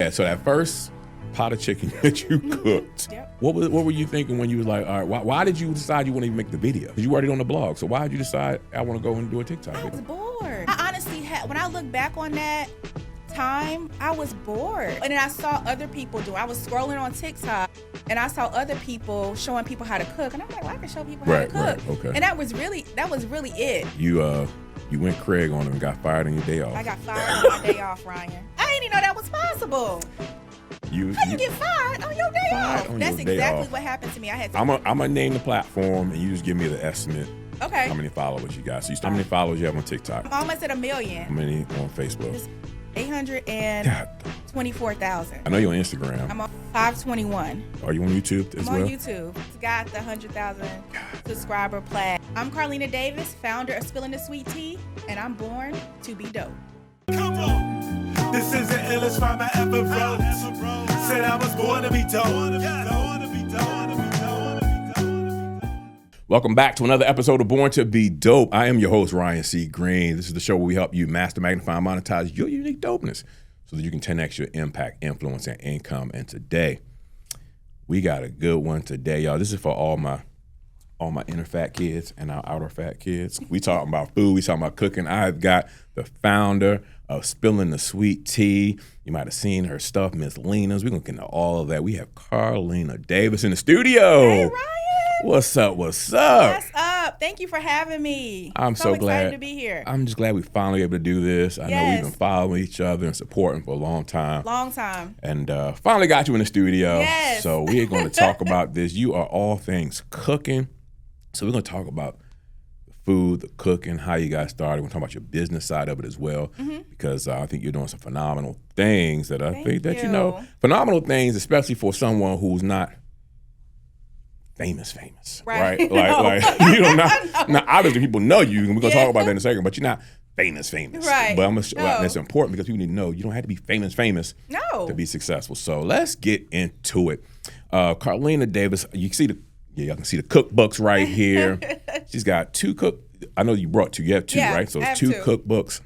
Yeah, so that first pot of chicken that you cooked, what were you thinking when you was like, all right, why did you decide you want to even make the video? Because you already on the blog, so why did you decide I want to go and do a TikTok video? I was bored. I honestly when I look back on that time, I was bored. And then I saw other people do it. I was scrolling on TikTok and I saw other people showing people how to cook. And I'm like, well, I can show people how to cook. Right, okay. And that was really it. You went Craig on him and got fired on your day off. I got fired on my day off, Ryan. I didn't even know that was possible. How you get fired on your day off? That's exactly what happened to me. I had to. I'm gonna name the platform and you just give me the estimate. Okay. How many followers you got? So how many followers you have on TikTok? I'm almost at 1 million. How many on Facebook? It's 824,000. I know you're on Instagram. I'm on 521. Are you on YouTube as well? I'm on YouTube. It's got the 100,000 subscriber plaque. I'm Carlena Davis, founder of Spillin the Sweet Tea, and I'm born to be dope. Come on. This is the illest rhyme I ever wrote. Said I was born to be dope. Welcome back to another episode of Born to Be Dope. I am your host, Ryan C. Greene. This is the show where we help you master, magnify, and monetize your unique dopeness so that you can 10x your impact, influence, and income. And today, we got a good one today, y'all. This is for all my inner fat kids and our outer fat kids. We talking about food. We talking about cooking. I've got the founder of Spillin the Sweet Tea. You might have seen her stuff, Miss Lena's. We're going to get into all of that. We have Carlena Davis in the studio. Hey, Ryan. What's up? What's up? Thank you for having me. I'm so glad excited to be here. I'm just glad we finally able to do this. I know we've been following each other and supporting for a long time. And finally got you in the studio. Yes. So we're going to talk about this. You are all things cooking. So we're going to talk about the food, the cooking, how you got started. We're going to talk about your business side of it as well, because I think you're doing some phenomenal things that I think that, phenomenal things, especially for someone who's not famous, right? Like now obviously people know you, and we're gonna talk about that in a second. But you're not famous, right? But that's important because people need to know you don't have to be famous to be successful. So let's get into it. Carlena Davis, y'all can see the cookbooks right here. She's got two I know you brought two. You have two, right? So it's two cookbooks.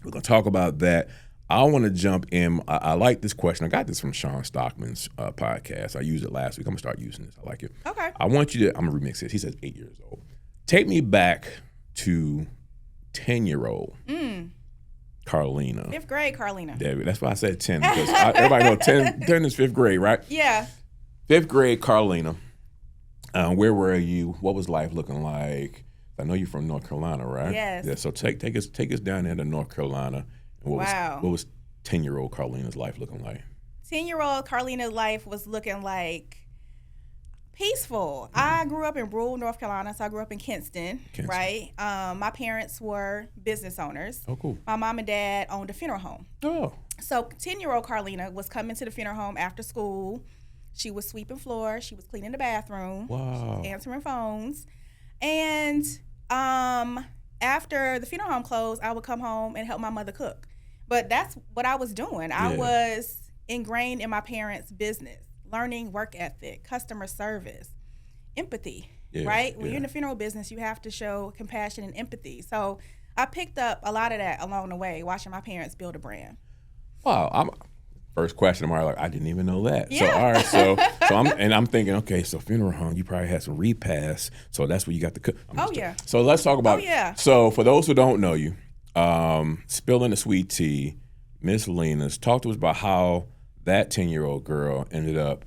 We're gonna talk about that. I want to jump in. I like this question. I got this from Sean Stockman's podcast. I used it last week. I'm going to start using this. I like it. Okay. I'm going to remix it. He says 8 years old. Take me back to 10-year-old Carlena. 5th grade Carlena. David. That's why I said 10, because everybody knows 10 is 5th grade, right? Yeah. 5th grade Carlena. Where were you? What was life looking like? I know you're from North Carolina, right? Yes. Yeah, so take us down into North Carolina. What was 10-year-old Carlena's life looking like? 10-year-old Carlena's life was looking like peaceful. I grew up in rural North Carolina, so I grew up in Kingston. Right? My parents were business owners. Oh, cool. My mom and dad owned a funeral home. Oh. So 10-year-old Carlena was coming to the funeral home after school. She was sweeping floors. She was cleaning the bathroom. Wow. She was answering phones. And after the funeral home closed, I would come home and help my mother cook. But that's what I was doing. I was ingrained in my parents' business, learning work ethic, customer service, empathy, right? When you're in the funeral business, you have to show compassion and empathy. So I picked up a lot of that along the way, watching my parents build a brand. Wow. First question, I'm already like, I didn't even know that. Yeah. So all right, I'm thinking, okay, so funeral home, you probably had some repasts, so that's where you got the cook. So let's talk about So for those who don't know you, Spillin the Sweet Tea, Miss Lena's, talk to us about how that 10-year-old girl ended up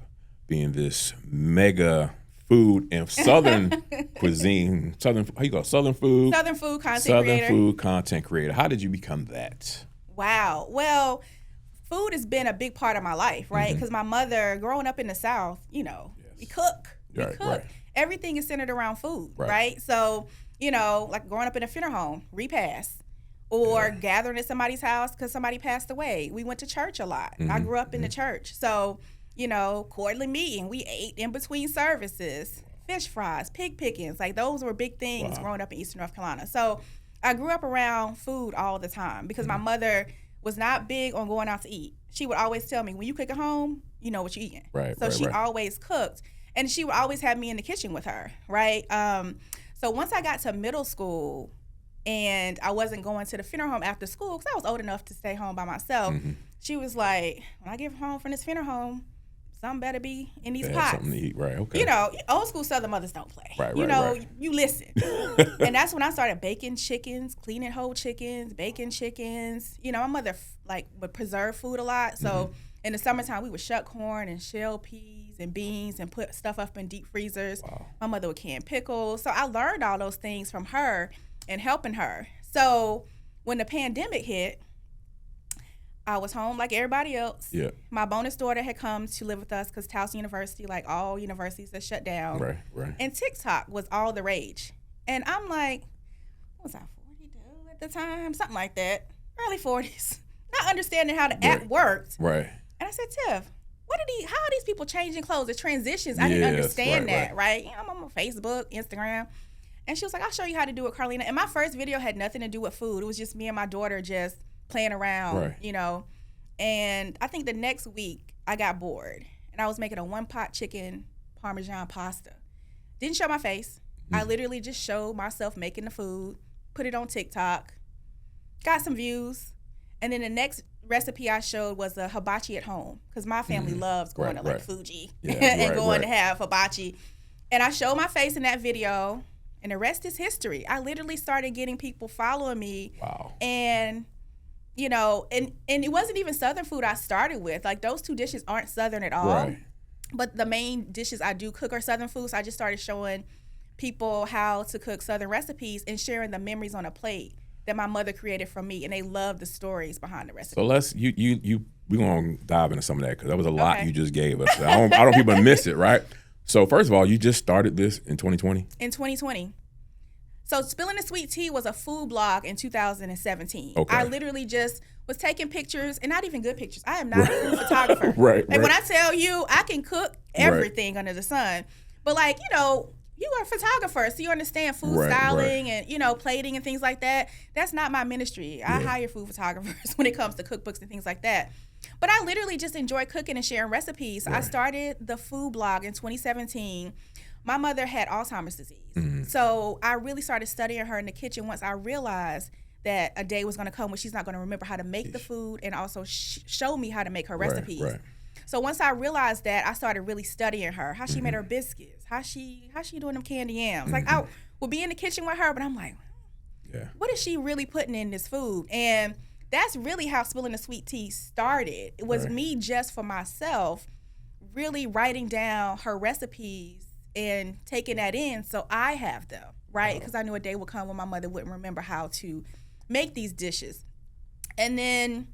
being this mega food and Southern cuisine, Southern food content creator. How did you become that? Wow. Well, food has been a big part of my life, right? Because my mother, growing up in the South, we cook. Right. Everything is centered around food, right? So, like growing up in a funeral home, repast. Or gathering at somebody's house because somebody passed away. We went to church a lot. I grew up in the church. So, quarterly meeting, we ate in between services, fish fries, pig pickings. Like those were big things growing up in Eastern North Carolina. So I grew up around food all the time because my mother was not big on going out to eat. She would always tell me, when you cook at home, you know what you're eating. So she always cooked. And she would always have me in the kitchen with her, right? So once I got to middle school, and I wasn't going to the funeral home after school because I was old enough to stay home by myself. she was like, when I get home from this funeral home, something better be in these pots. Something to eat, right? Okay. You know, old school Southern mothers don't play. Right, you know, right. you listen. And that's when I started baking chickens, cleaning whole chickens, baking chickens. You know, my mother would preserve food a lot. So in the summertime, we would shuck corn and shell peas and beans and put stuff up in deep freezers. Wow. My mother would can pickles. So I learned all those things from her and helping her. So when the pandemic hit, I was home like everybody else. Yeah. My bonus daughter had come to live with us because Towson University, like all universities, that shut down. Right. And TikTok was all the rage. And I'm like, what was I, 42 at the time? Something like that. Early 40s. Not understanding how the app worked. Right. And I said, Tiff, how are these people changing clothes? The transitions. I didn't understand that, right? You know, I'm on Facebook, Instagram. And she was like, I'll show you how to do it, Carlena. And my first video had nothing to do with food. It was just me and my daughter just playing around, you know. And I think the next week I got bored and I was making a 1-pot chicken Parmesan pasta. Didn't show my face. I literally just showed myself making the food, put it on TikTok, got some views. And then the next recipe I showed was a hibachi at home because my family loves going to like Fuji and going to have hibachi. And I showed my face in that video and the rest is history. I literally started getting people following me. Wow. And you know, and it wasn't even Southern food I started with. Like, those 2 dishes aren't Southern at all. Right. But the main dishes I do cook are Southern food. So I just started showing people how to cook Southern recipes and sharing the memories on a plate that my mother created from me. And they love the stories behind the recipe. So we're going to dive into some of that because that was a lot you just gave us. I don't want people to miss it, right? So first of all, you just started this in 2020? In 2020. So Spillin the Sweet Tea was a food blog in 2017. Okay. I literally just was taking pictures, and not even good pictures. I am not a food photographer. When I tell you I can cook everything under the sun, but like, you know, you are a photographer, so you understand food styling and, you know, plating and things like that. That's not my ministry. I hire food photographers when it comes to cookbooks and things like that. But I literally just enjoy cooking and sharing recipes. I started the food blog in 2017. My mother had Alzheimer's disease. So I really started studying her in the kitchen once I realized that a day was going to come when she's not going to remember how to make the food and also show me how to make her recipes. So once I realized that, I started really studying her, how she made her biscuits, how she doing them candy yams. Like, I would be in the kitchen with her, but I'm like, what is she really putting in this food? And that's really how Spillin the Sweet Tea started. It was me just for myself really writing down her recipes and taking that in so I have them, right? Because I knew a day would come when my mother wouldn't remember how to make these dishes. And then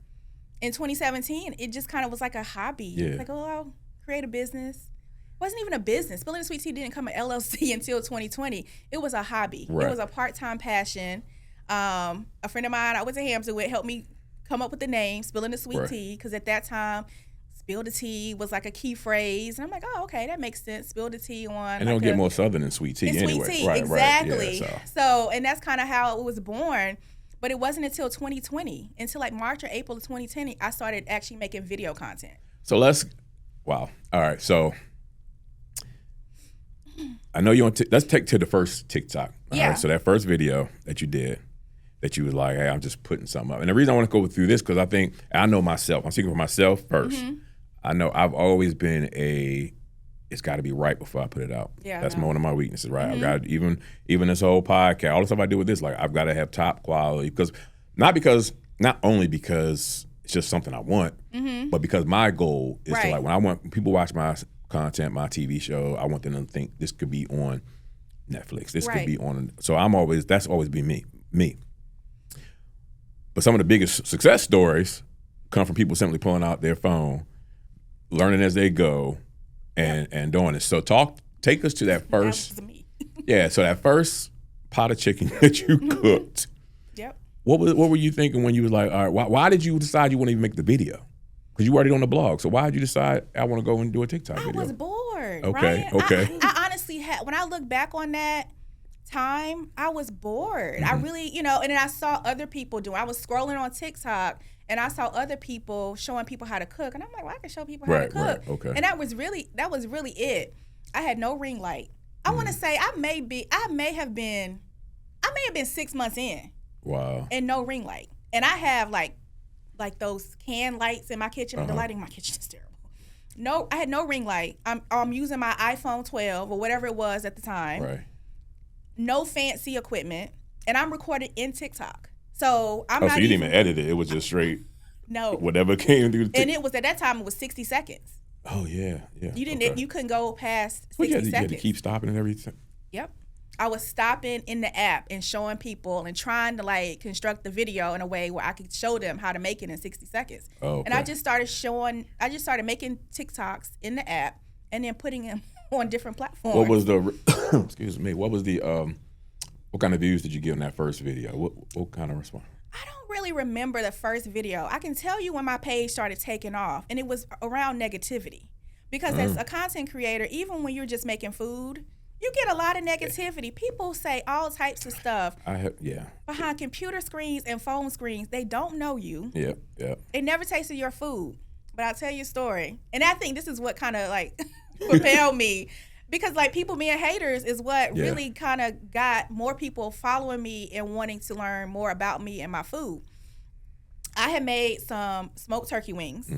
in 2017, it just kind of was like a hobby. Like, oh, I'll create a business. It wasn't even a business. Spillin the Sweet Tea didn't come an LLC until 2020. It was a hobby. It was a part-time passion. A friend of mine I went to Hampton with helped me come up with the name, Spillin the Sweet Tea, because at that time, spill the tea was like a key phrase. And I'm like, oh, okay, that makes sense. Spill the tea on. And it'll get more Southern than sweet tea anyway. Sweet tea, exactly. Yeah, so, and that's kind of how it was born. But it wasn't until 2020, until like March or April of 2020, I started actually making video content. So all right. So I know you want to, let's take to the first TikTok. All right, so that first video that you did, that you was like, hey, I'm just putting something up. And the reason I want to go through this, because I know myself. I'm speaking for myself first. I know I've always been it's got to be right before I put it out. That's one of my weaknesses, right? I've got even this whole podcast, all the stuff I do with this, like I've got to have top quality not only because it's just something I want, but because my goal is to, like, when people watch my content, my TV show, I want them to think this could be on Netflix. This could be on. So that's always been me. But some of the biggest success stories come from people simply pulling out their phone, learning as they go, and doing it. So take us to that first. That was me. So that first pot of chicken that you cooked. What were you thinking when you was like, all right, why did you decide you want to even make the video? Because you already on the blog. So why did you decide I want to go and do a TikTok video? I was bored. Okay. I honestly when I look back on that time, I was bored. I really, and then I saw other people I was scrolling on TikTok and I saw other people showing people how to cook, and I'm like, well, I can show people how to cook. And that was really it. I had no ring light. I want to say I may have been 6 months in. Wow. And no ring light. And I have like like those can lights in my kitchen. The lighting in my kitchen is terrible. No, I had no ring light. I'm using my iPhone 12 or whatever it was at the time. Right. No fancy equipment, and I'm recording in TikTok. So I'm not. So you didn't even edit it. It was just straight. No. Whatever came through. And it was at that time. It was 60 seconds. Oh yeah. You didn't. Okay. You couldn't go past 60 Well, you seconds. had to keep stopping and everything. Yep. I was stopping in the app and showing people and trying to like construct the video in a way where I could show them how to make it in 60 seconds. Oh, okay. And I just started making TikToks in the app and then putting them on different platforms. What was the excuse me? What was the what kind of views did you get on that first video? What kind of response? I don't really remember the first video. I can tell you when my page started taking off, and it was around negativity. Because as a content creator, even when you're just making food, you get a lot of negativity. People say all types of stuff behind computer screens and phone screens. They don't know you. Yeah. They never tasted your food. But I'll tell you a story. And I think this is what kind of like propelled me. Because like people being haters is what really kind of got more people following me and wanting to learn more about me and my food. I had made some smoked turkey wings.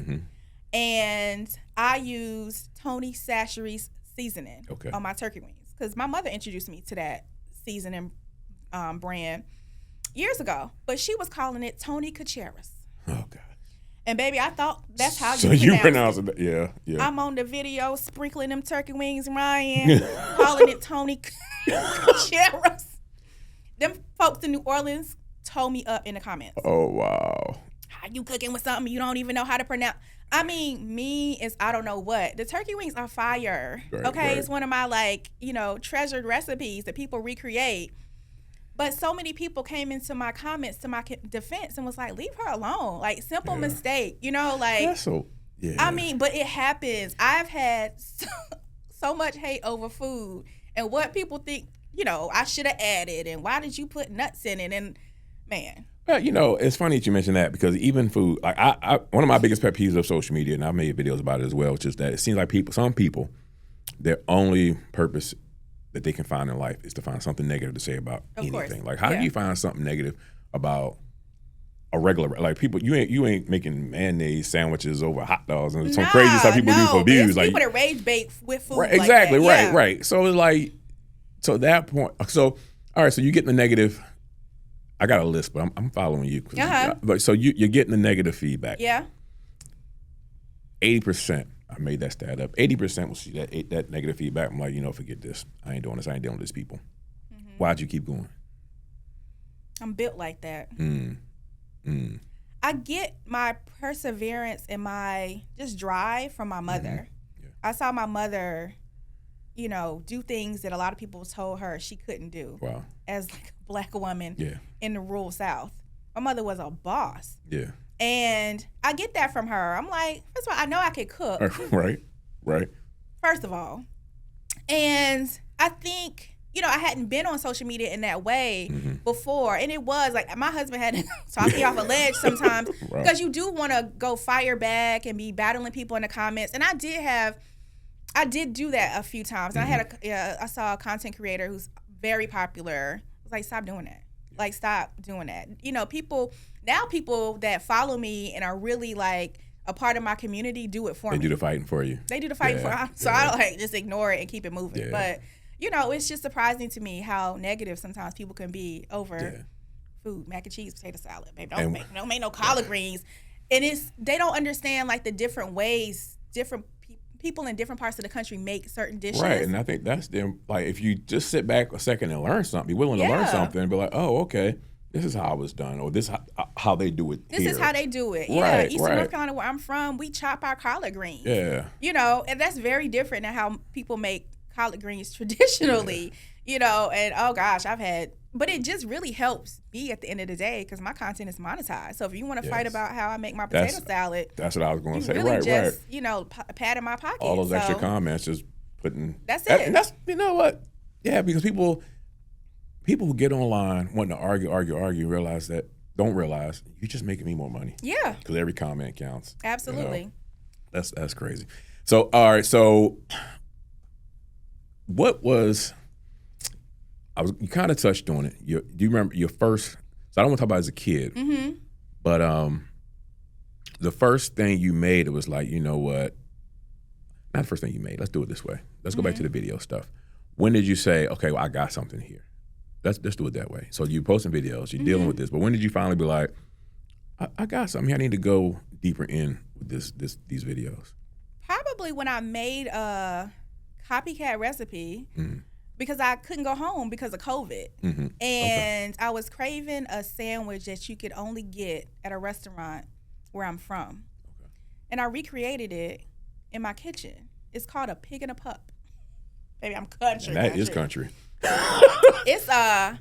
And I used Tony Chachere's seasoning on my turkey wings. Because my mother introduced me to that seasoning brand years ago. But she was calling it Tony Chachere's. Oh, God. And, baby, I thought that's how so you pronounce it. Yeah. I'm on the video sprinkling them turkey wings, Ryan, calling it Tony Chachere's. Them folks in New Orleans told me up in the comments. Oh, wow. How you cooking with something you don't even know how to pronounce? I mean, me is I don't know what. The turkey wings are fire. Right. It's one of my treasured recipes that people recreate. But so many people came into my comments to my defense and was like, leave her alone. Like, simple mistake. That's so, I mean, but it happens. I've had so much hate over food and what people think, I should have added and why did you put nuts in it? And, man. Well, it's funny that you mention that because even food, like I one of my biggest pet peeves of social media, and I've made videos about it as well, which is that it seems like some people, their only purpose that they can find in life is to find something negative to say about anything. Like, how do you find something negative about a regular, like people, you ain't making mayonnaise sandwiches over hot dogs and some crazy stuff people do for views. Like people that rage bait with food. Right, exactly, like right. So it's like, so at that point, all right, so you get the negative. I got a list, but I'm following you. But so you're getting the negative feedback. Yeah. 80%. I made that stat up. 80% was that negative feedback. I'm like, forget this. I ain't doing this. I ain't dealing with these people. Why'd you keep going? I'm built like that. I get my perseverance and my just drive from my mother. Yeah. I saw my mother, do things that a lot of people told her she couldn't do. Wow. As like a black woman in the rural South. My mother was a boss. Yeah. And I get that from her. I'm like, first of all, I know I could cook. Right. First of all. And I think, I hadn't been on social media in that way before. And it was like my husband had to talk me off a ledge sometimes because you do want to go fire back and be battling people in the comments. And I did do that a few times. And I saw a content creator who's very popular. I was like, stop doing that. Like, stop doing that. People that follow me and are really like a part of my community do it for me. They do the fighting for you. They do the fighting for me. So I don't just ignore it and keep it moving. Yeah. But, it's just surprising to me how negative sometimes people can be over food, mac and cheese, potato salad. Babe, don't make no collard greens. And they don't understand like the different ways different people in different parts of the country make certain dishes. Right, and I think that's them. Like, if you just sit back a second and learn something, be willing to learn something, and be like, oh, okay, this is how it was done, or this how they do it. This is how they do it. Yeah, Eastern North Carolina, where I'm from, we chop our collard greens. Yeah, and that's very different than how people make collard greens traditionally. And oh gosh, but it just really helps me at the end of the day because my content is monetized. So if you want to fight about how I make my potato salad, that's what I was going to say. Really pat in my pocket. All those extra comments, just putting. That's it. And that's what. Yeah, because people who get online wanting to argue, don't realize you're just making me more money. Yeah. Because every comment counts. Absolutely. That's crazy. So all right, so what was? You kind of touched on it. Do you remember your first? So I don't want to talk about as a kid, but the first thing you made, it was like, you know what? Not the first thing you made. Let's do it this way. Let's go back to the video stuff. When did you say, okay, well, I got something here? Let's do it that way. So you're posting videos, you're dealing with this, but when did you finally be like, I got something here. I need to go deeper in with these videos? Probably when I made a copycat recipe because I couldn't go home because of COVID. And I was craving a sandwich that you could only get at a restaurant where I'm from. And I recreated it in my kitchen. It's called a pig and a pup. Baby, I'm country. That is country. It's a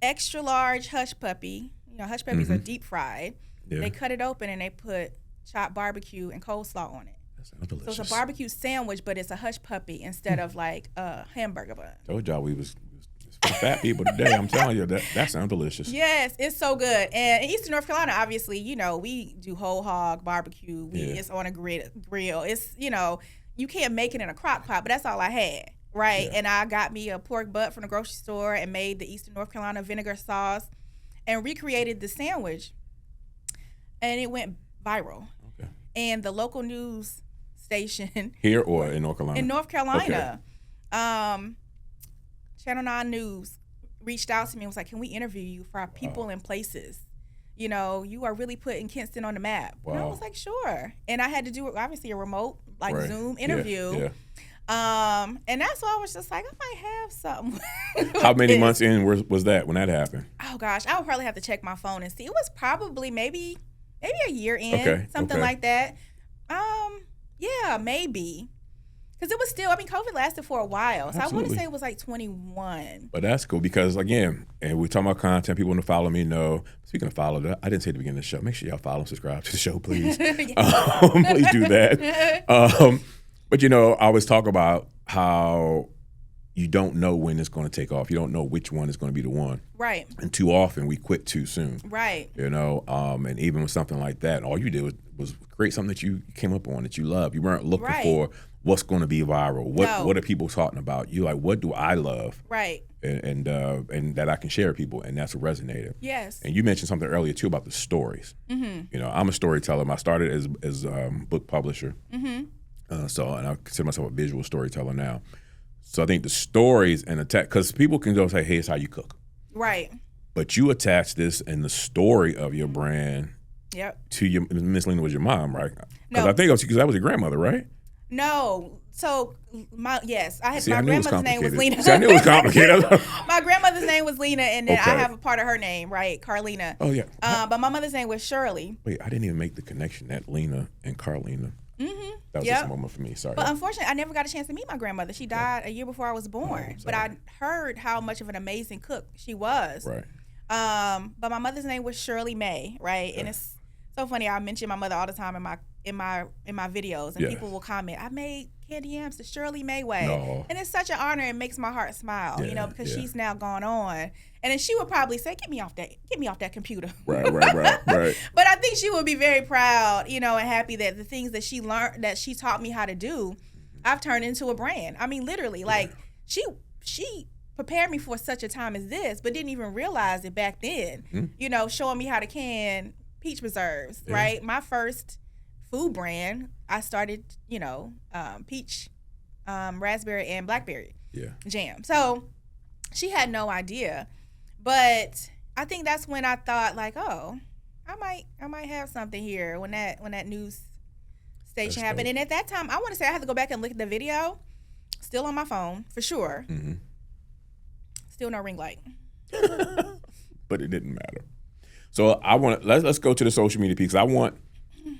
extra large hush puppy. You know, hush puppies are deep fried. Yeah. They cut it open and they put chopped barbecue and coleslaw on it. That sounds delicious. So it's a barbecue sandwich, but it's a hush puppy instead of like a hamburger bun. Told y'all we was fat people today. I'm telling you, that sounds delicious. Yes, it's so good. And in Eastern North Carolina, obviously, you know, we do whole hog barbecue. It's on a grill. It's, you know, you can't make it in a crock pot, but that's all I had. Right. Yeah. And I got me a pork butt from the grocery store and made the Eastern North Carolina vinegar sauce and recreated the sandwich. And it went viral. Okay. And the local news station. Here or in North Carolina? In North Carolina. Okay. Channel 9 News reached out to me and was like, can we interview you for our people and places? You know, you are really putting Kingston on the map. Wow. And I was like, sure. And I had to do, obviously, a remote, like Zoom interview. Yeah. And that's why I was just like, I might have something. How many months in was that when that happened? Oh, gosh. I would probably have to check my phone and see. It was probably maybe a year in, something like that. Yeah, maybe. Because it was still, I mean, COVID lasted for a while. So I want to say it was like 21. But that's cool because, again, and we're talking about content, people want to follow me. No, speaking of follow, I didn't say at the beginning of the show. Make sure y'all follow and subscribe to the show, please. Please do that. But, you know, I always talk about how you don't know when it's going to take off. You don't know which one is going to be the one. Right. And too often we quit too soon. Right. You know, and even with something like that, all you did was create something that you came up on, that you love. You weren't looking for what's going to be viral. What are people talking about? You like, what do I love? Right. And that I can share with people, and that's what resonated. Yes. And you mentioned something earlier too about the stories. Mm-hmm. You know, I'm a storyteller. I started as book publisher. Mm-hmm. And I consider myself a visual storyteller now. So I think the stories and because people can go say, hey, it's how you cook. Right. But you attach this and the story of your brand to your, Miss Lena was your mom, right? Because I think because that was your grandmother, right? No. So, my grandmother's name was Lena. See, I knew it was complicated. My grandmother's name was Lena, and then I have a part of her name, right? Carlena. Oh, yeah. But my mother's name was Shirley. Wait, I didn't even make the connection that Lena and Carlena. Mm-hmm. That was just a moment for me. Sorry. But unfortunately, I never got a chance to meet my grandmother. She died a year before I was born. But I heard how much of an amazing cook she was. Right. But my mother's name was Shirley May, right? Yeah. And it's so funny. I mention my mother all the time in my videos, and people will comment, I made candy yams the Shirley May way. No. And it's such an honor. It makes my heart smile, you know, because she's now gone on. And then she would probably say, get me off that computer. Right. But I think she would be very proud, you know, and happy that the things that she learned, that she taught me how to do, I've turned into a brand. I mean, literally, like she prepared me for such a time as this, but didn't even realize it back then, you know, showing me how to can peach preserves, right? My first food brand, I started, you know, peach, raspberry, and blackberry jam. So she had no idea. But I think that's when I thought, like, oh, I might have something here when that news station happened. And at that time, I want to say I had to go back and look at the video. Still on my phone, for sure. Mm-hmm. Still no ring light. But it didn't matter. So let's go to the social media piece. I want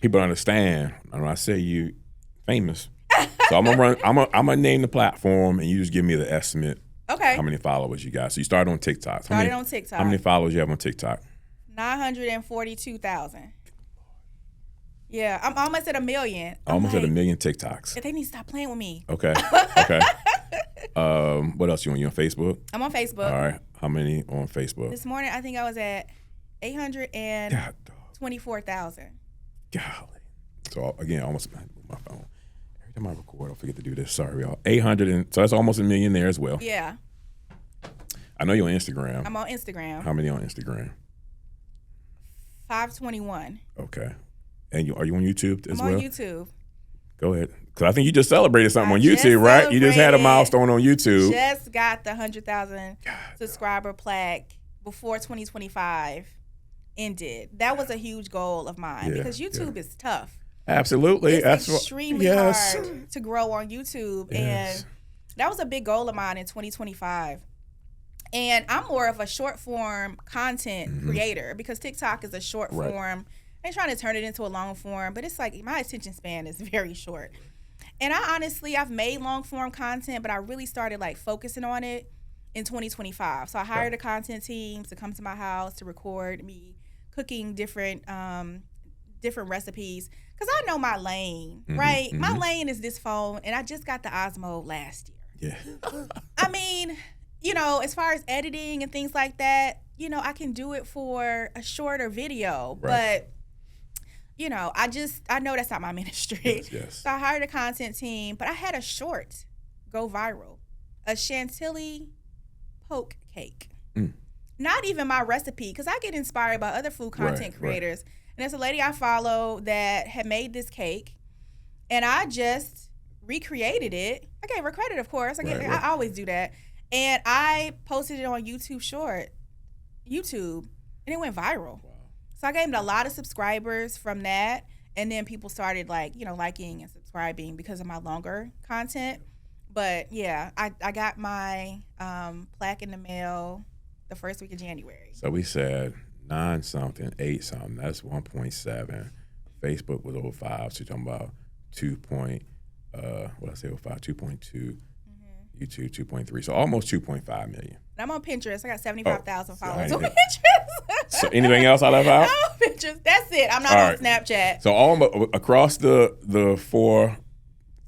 people to understand. When I say you famous, so I'm gonna name the platform, and you just give me the estimate. Okay. How many followers you got? So you started on TikTok. On TikTok. How many followers you have on TikTok? 942,000. Yeah, I'm almost at 1 million. Almost at 1 million TikToks. They need to stop playing with me. Okay. What else you on? You on Facebook? I'm on Facebook. All right. How many on Facebook? This morning, I think I was at 824,000. Golly. So again, almost my phone. Every time I record, I'll forget to do this. Sorry, y'all. 800 so that's almost 1 million there as well. Yeah. I know you're on Instagram. I'm on Instagram. How many on Instagram? 521. Okay. And are you on YouTube as well? I'm on YouTube. Go ahead. Because I think you just celebrated something on YouTube, right? You just had a milestone on YouTube. Just got the 100,000 subscriber plaque before 2025 ended. That was a huge goal of mine because YouTube is tough. Absolutely. It's extremely hard to grow on YouTube. And that was a big goal of mine in 2025. And I'm more of a short form content creator because TikTok is a short form. They're trying to turn it into a long form, but it's like my attention span is very short. And I've made long form content, but I really started like focusing on it in 2025. So I hired a content team to come to my house to record me cooking different recipes because I know my lane, right? My lane is this phone, and I just got the Osmo last year. Yeah. I mean, you know, as far as editing and things like that, you know, I can do it for a shorter video, but you know, I know that's not my ministry. Yes. So I hired a content team, but I had a short go viral, a chantilly poke cake. Not even my recipe, because I get inspired by other food content creators. And there's a lady I follow that had made this cake, and I just recreated it. I gave her credit, of course. I always do that. And I posted it on YouTube, and it went viral. So I gained a lot of subscribers from that, and then people started liking and subscribing because of my longer content. But yeah, I got my plaque in the mail the first week of January. So we said 9 something, 8 something. That's 1.7. Facebook was over 5. So you're talking about 2.2. YouTube 2.3. So almost 2.5 million. And I'm on Pinterest. I got 75,000 followers on Pinterest. So anything else I left out? No, Pinterest. That's it. I'm not on Snapchat. So almost across the 4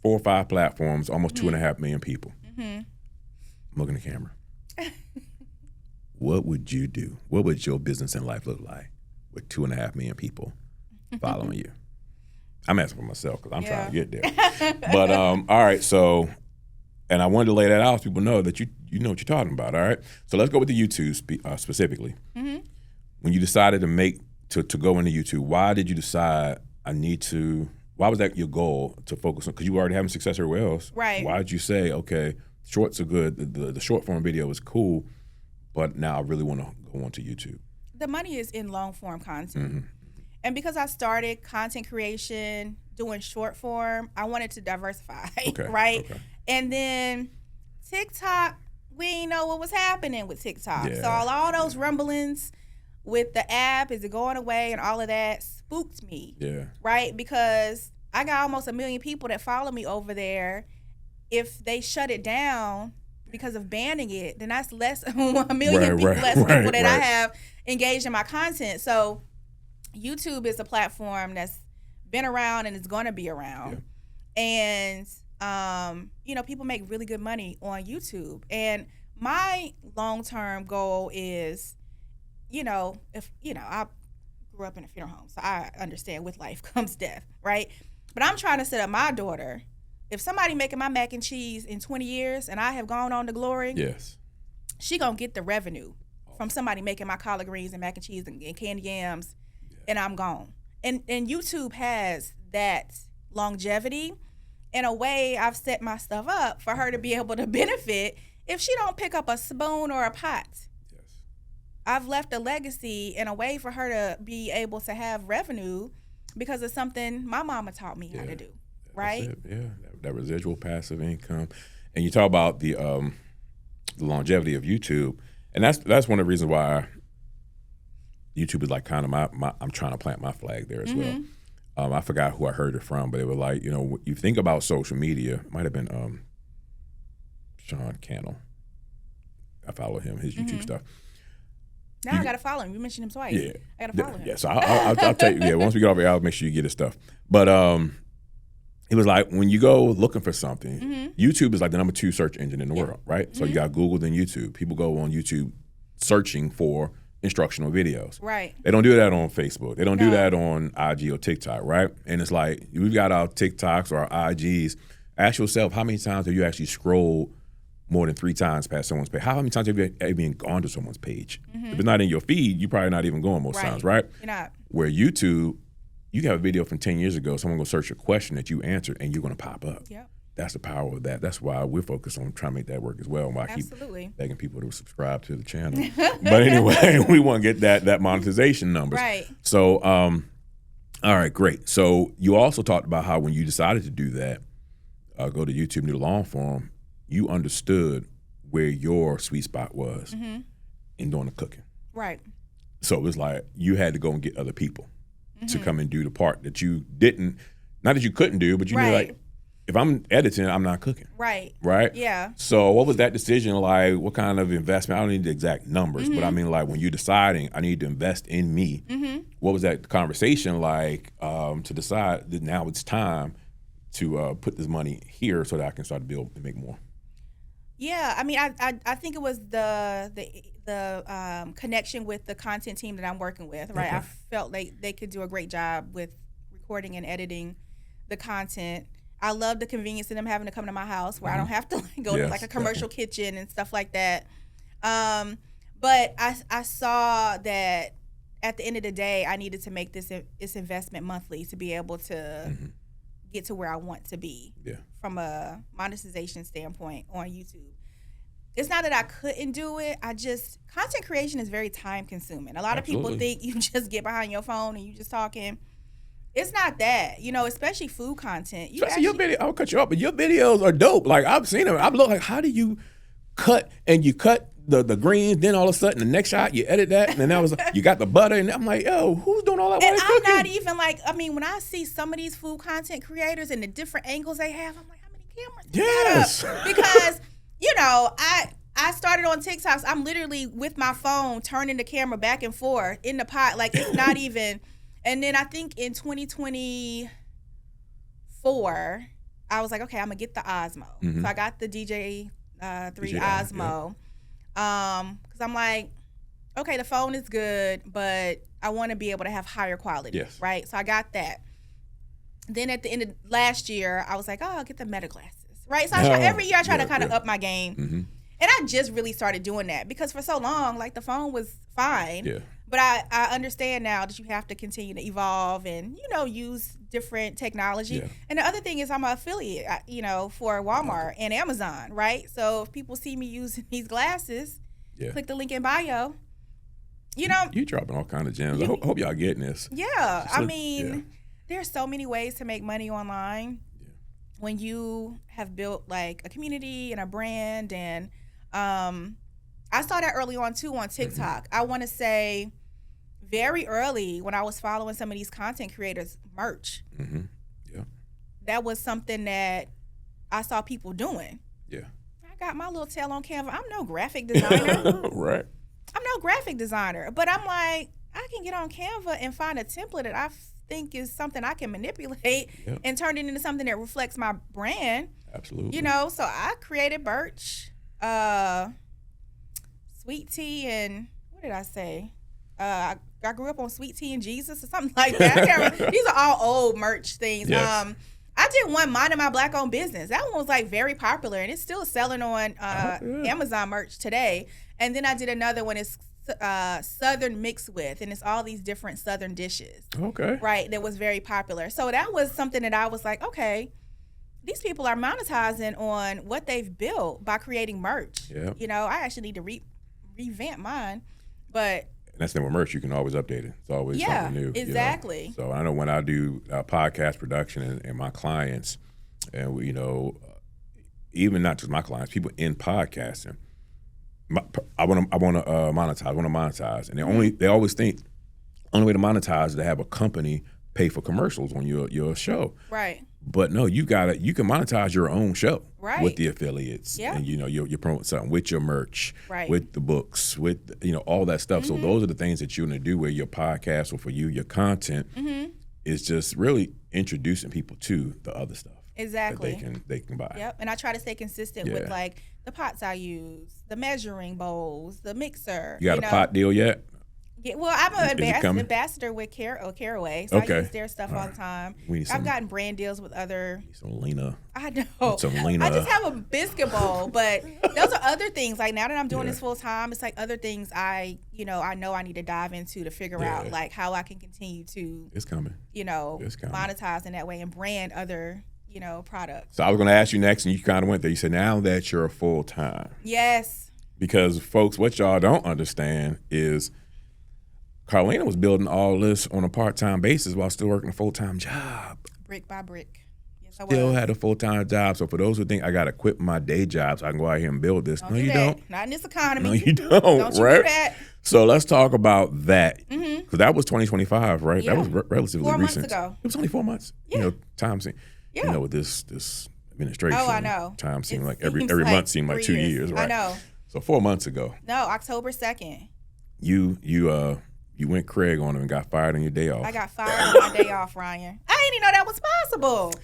or 5 platforms, almost 2.5 million people. I'm looking at the camera. What would you do? What would your business and life look like with 2.5 million people following you? I'm asking for myself because I'm trying to get there. But all right, so, and I wanted to lay that out so people know that you know what you're talking about. All right, so let's go with the YouTube specifically. When you decided to go into YouTube, why did you decide why was that your goal to focus on? Because you were already having success everywhere else. Right. Why did you say, okay, shorts are good, the short form video is cool, but now I really want to go onto YouTube? The money is in long form content. And because I started content creation, doing short form, I wanted to diversify, right? Okay. And then TikTok, we didn't know what was happening with TikTok. Yeah. So all those rumblings with the app, is it going away and all of that spooked me, right? Because I got almost 1 million people that follow me over there. If they shut it down because of banning it, then that's less, 1 million people that I have engaged in my content. So YouTube is a platform that's been around and is going to be around. And, you know, people make really good money on YouTube. And my long-term goal is, you know, I grew up in a funeral home, so I understand with life comes death, right? But I'm trying to set up my daughter. If somebody making my mac and cheese in 20 years and I have gone on to glory, she gonna get the revenue from somebody making my collard greens and mac and cheese and candy yams, and I'm gone. And YouTube has that longevity. In a way, I've set my stuff up for her to be able to benefit if she don't pick up a spoon or a pot. I've left a legacy in a way for her to be able to have revenue because of something my mama taught me how to do, right? That residual passive income. And you talk about the longevity of YouTube, and that's one of the reasons why YouTube is like kind of my I'm trying to plant my flag there as well. I forgot who I heard it from, but it was like, you know, you think about social media, it might have been Sean Cannell. I follow him, his YouTube stuff. Now I got to follow him. You mentioned him twice. Yeah. I got to follow him. Yeah, so I'll tell you, once we get off here, I'll make sure you get his stuff. But it was like when you go looking for something, YouTube is like the number 2 search engine in the world, right? So you got Google, then YouTube. People go on YouTube searching for instructional videos. Right. They don't do that on Facebook. They don't do that on IG or TikTok, right? And it's like, we've got our TikToks or our IGs. Ask yourself, how many times have you actually scrolled more than 3 times past someone's page? How many times have you even gone to someone's page? If it's not in your feed, you're probably not even going most times, right? You're not. Where YouTube, you have a video from 10 years ago, someone will search a question that you answered and you're going to pop up. Yep. That's the power of that. That's why we're focused on trying to make that work as well. And why I keep begging people to subscribe to the channel. But anyway, we want to get that monetization numbers. Right. So, all right, great. So you also talked about how when you decided to do that, go to YouTube and do the long form, you understood where your sweet spot was in doing the cooking. Right. So it was like you had to go and get other people to come and do the part that you didn't, not that you couldn't do, but you knew like, if I'm editing, I'm not cooking. Right. Right? Yeah. So what was that decision like? What kind of investment? I don't need the exact numbers, but I mean like when you're deciding I need to invest in me, what was that conversation like to decide that now it's time to put this money here so that I can start to build and make more? Yeah, I mean, I think it was the connection with the content team that I'm working with, right? Okay. I felt like they could do a great job with recording and editing the content. I love the convenience of them having to come to my house where I don't have to go to like a commercial kitchen and stuff like that. But I saw that at the end of the day, I needed to make this investment monthly to be able to get to where I want to be from a monetization standpoint on YouTube. It's not that I couldn't do it. Content creation is very time consuming. A lot of people think you just get behind your phone and you just talking. It's not that, especially food content. Your video, I'll cut you off, but your videos are dope. Like I've seen them. I've looked like, how do you cut the greens, then all of a sudden the next shot you edit that, and then that was you got the butter, and I'm like, yo, who's doing all that while they're cooking? I'm not even like, I mean, when I see some of these food content creators and the different angles they have, I'm like, how many cameras? Yes. Because I started on TikToks. I'm literally with my phone turning the camera back and forth in the pot, like it's not even. And then I think in 2024, I was like, okay, I'm gonna get the Osmo. So I got the DJ3 Osmo. Because I'm like, okay, the phone is good, but I want to be able to have higher quality, right? So I got that. Then at the end of last year, I was like, oh, I'll get the Meta glasses, right? So every year I try to kind of up my game. And I just really started doing that because for so long, like the phone was fine. Yeah. But I understand now that you have to continue to evolve and, use different technology. Yeah. And the other thing is I'm an affiliate, for Walmart and Amazon, right? So if people see me using these glasses, click the link in bio. You dropping all kind of gems. I hope y'all getting this. Yeah. I mean, there's so many ways to make money online when you have built like a community and a brand. And I saw that early on too on TikTok. I want to say very early when I was following some of these content creators, merch. That was something that I saw people doing. Yeah. I got my little tail on Canva. I'm no graphic designer. Right. I'm no graphic designer, but I'm like, I can get on Canva and find a template that I think is something I can manipulate and turn it into something that reflects my brand. Absolutely. So I created Birch, Sweet Tea, and what did I say? I grew up on Sweet Tea and Jesus or something like that. I can't remember. These are all old merch things. Yes. I did one, Minding My Black Owned Business. That one was like very popular and it's still selling on Amazon merch today. And then I did another one. It's Southern Mixed With, and it's all these different Southern dishes. Okay. Right, that was very popular. So that was something that I was like, okay, these people are monetizing on what they've built by creating merch. Yeah. I actually need to revamp mine, but. And that's the thing with merch, you can always update it. It's always something new. Exactly. So I know when I do podcast production and my clients, and we, even not just my clients, people in podcasting, I want to monetize, and they always think only way to monetize is to have a company pay for commercials on your show. Right. But no, you can monetize your own show with the affiliates. Yeah. And you're promoting something with your merch, with the books, with all that stuff. So those are the things that you're gonna do where your podcast or for you, your content is just really introducing people to the other stuff. Exactly. That they can buy. Yep. And I try to stay consistent with like the pots I use, the measuring bowls, the mixer. You got a pot deal yet? Yeah, well, I'm an Is it coming? ambassador with Caraway, so Okay. I use their stuff all the time. I've gotten brand deals with other. Some Lena. I know. Some Lena. I just have a biscuit bowl, but those are other things. Like now that I'm doing this full time, it's like other things I know I need to dive into to figure out like how I can continue to. It's coming. It's coming. Monetize in that way and brand other products. So I was going to ask you next, and you kind of went there. You said now that you're full time. Yes. Because folks, what y'all don't understand is Carlena was building all this on a part-time basis while still working a full-time job. Brick by brick. Yes, I Still was. had a full-time job. So for those who think I got to quit my day job so I can go out here and build this, no, you don't. Not in this economy. No, you don't. Don't you right? do that. So let's talk about that. Because that was 2025, right? Yeah. That was relatively 4 months recent. ago. It was only 4 months. Yeah. Time seemed. Yeah. With this administration. Oh, I know. Time seemed It like every seems month seemed like 2 years, right? I know. So 4 months ago. No, October 2nd. You went Craig on him and got fired on your day off. I got fired on my day off, Ryan. I didn't even know that was possible. How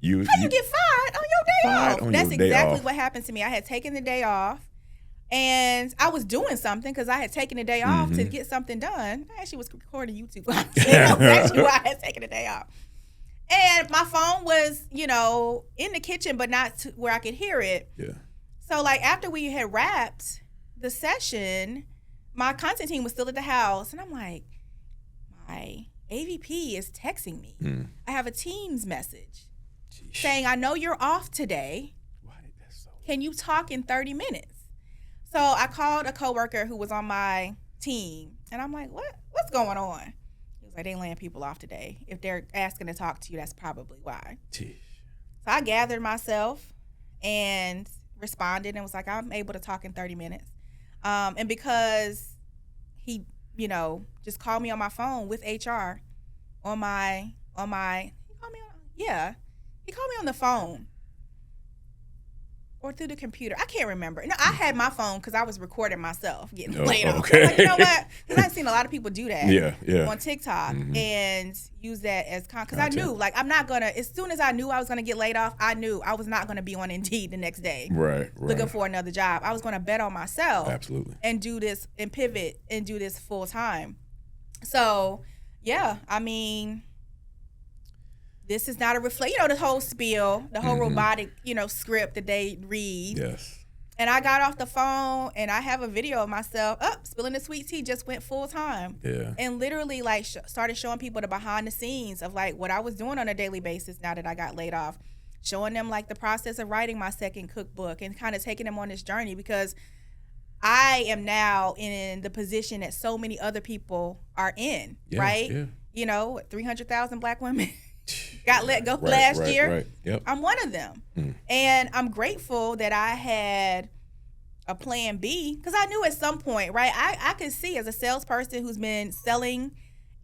you get fired on your day off? That's exactly what happened to me. I had taken the day off, and I was doing something because I had taken the day off to get something done. I actually was recording YouTube. That's actually why I had taken the day off. And my phone was, in the kitchen, but not to where I could hear it. Yeah. So, like, after we had wrapped the session, my content team was still at the house, and I'm like, my AVP is texting me. I have a Teams message saying, I know you're off today. Why did that so? Can you talk in 30 minutes? So I called a coworker who was on my team, and I'm like, what's going on? He was like, they laying people off today. If they're asking to talk to you, that's probably why. Jeez. So I gathered myself and responded and was like, I'm able to talk in 30 minutes. And because he, just called me on my phone with HR he called me on the phone or through the computer. I can't remember. No, I had my phone because I was recording myself getting laid off. Okay. Like, you know what? Because I've seen a lot of people do that on TikTok and use that as because I knew, like, I'm not going to, as soon as I knew I was going to get laid off, I knew I was not going to be on Indeed the next day. Right. Looking for another job. I was going to bet on myself. Absolutely. And do this and pivot and do this full time. So, yeah, I mean, this is not a reflect. The whole spiel, the whole robotic, script that they read. Yes. And I got off the phone, and I have a video of myself spilling the sweet tea. Just went full time. Yeah. And literally, like, started showing people the behind the scenes of like what I was doing on a daily basis. Now that I got laid off, showing them like the process of writing my second cookbook and kind of taking them on this journey because I am now in the position that so many other people are in. Right? Yeah. 300,000 Black women. Got let go last year. Right. Yep. I'm one of them. And I'm grateful that I had a plan B because I knew at some point, right, I could see as a salesperson who's been selling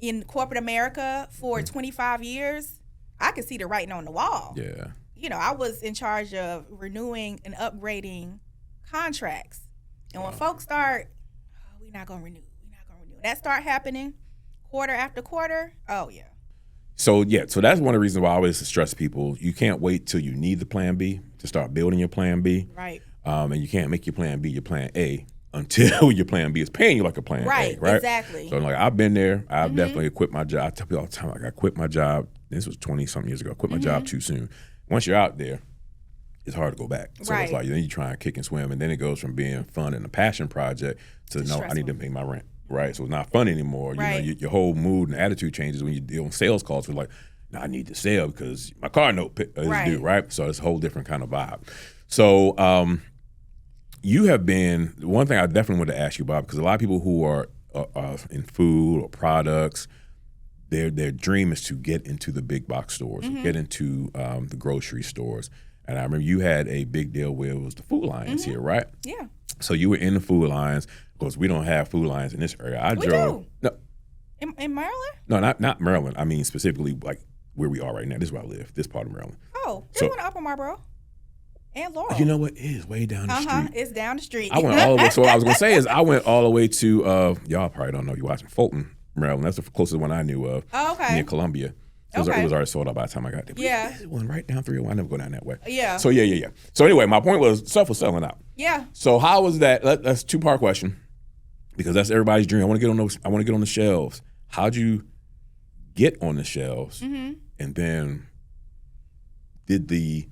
in corporate America for 25 years, I could see the writing on the wall. Yeah. I was in charge of renewing and upgrading contracts. And when folks start, we're not going to renew. That start happening quarter after quarter, oh, yeah. So that's one of the reasons why I always stress people, you can't wait till you need the plan B to start building your plan B. Right. And you can't make your plan B your plan A until your plan B is paying you like a plan A, right? Exactly. So, like, I've been there. I've definitely quit my job. I tell people all the time, like, I quit my job. This was 20-something years ago. I quit my job too soon. Once you're out there, it's hard to go back. So it's like, then you try and kick and swim, and then it goes from being fun and a passion project to, no, I need to pay my rent. Right, so it's not fun anymore. Your whole mood and attitude changes when you deal with sales calls. We're like, no, I need to sell because my car note is due, right? So it's a whole different kind of vibe. So you have been, one thing I definitely want to ask you about, because a lot of people who are in food or products, their dream is to get into the big box stores, or get into the grocery stores. And I remember you had a big deal where it was the Food Lions here, right? Yeah. So you were in the Food Lions. Of course, we don't have Food Lions in this area. We do. No. In Maryland? No, not Maryland. I mean specifically like where we are right now. This is where I live, this part of Maryland. Oh, there's one in Upper Marlboro and Laurel. You know what? It is way down the street. It's down the street. I went all the way. So what I was going to say is I went all the way to, y'all probably don't know, you're watching Fulton, Maryland. That's the closest one I knew of. Oh, okay. Near Columbia. It was already sold out by the time I got there. Yeah. There's one right down 301. I never go down that way. Yeah. So yeah. So anyway, my point was stuff was selling out. Yeah. So how was that? That's a two-part question. Because that's everybody's dream. I want to get on those. I want to get on the shelves. How'd you get on the shelves? Mm-hmm. And then did the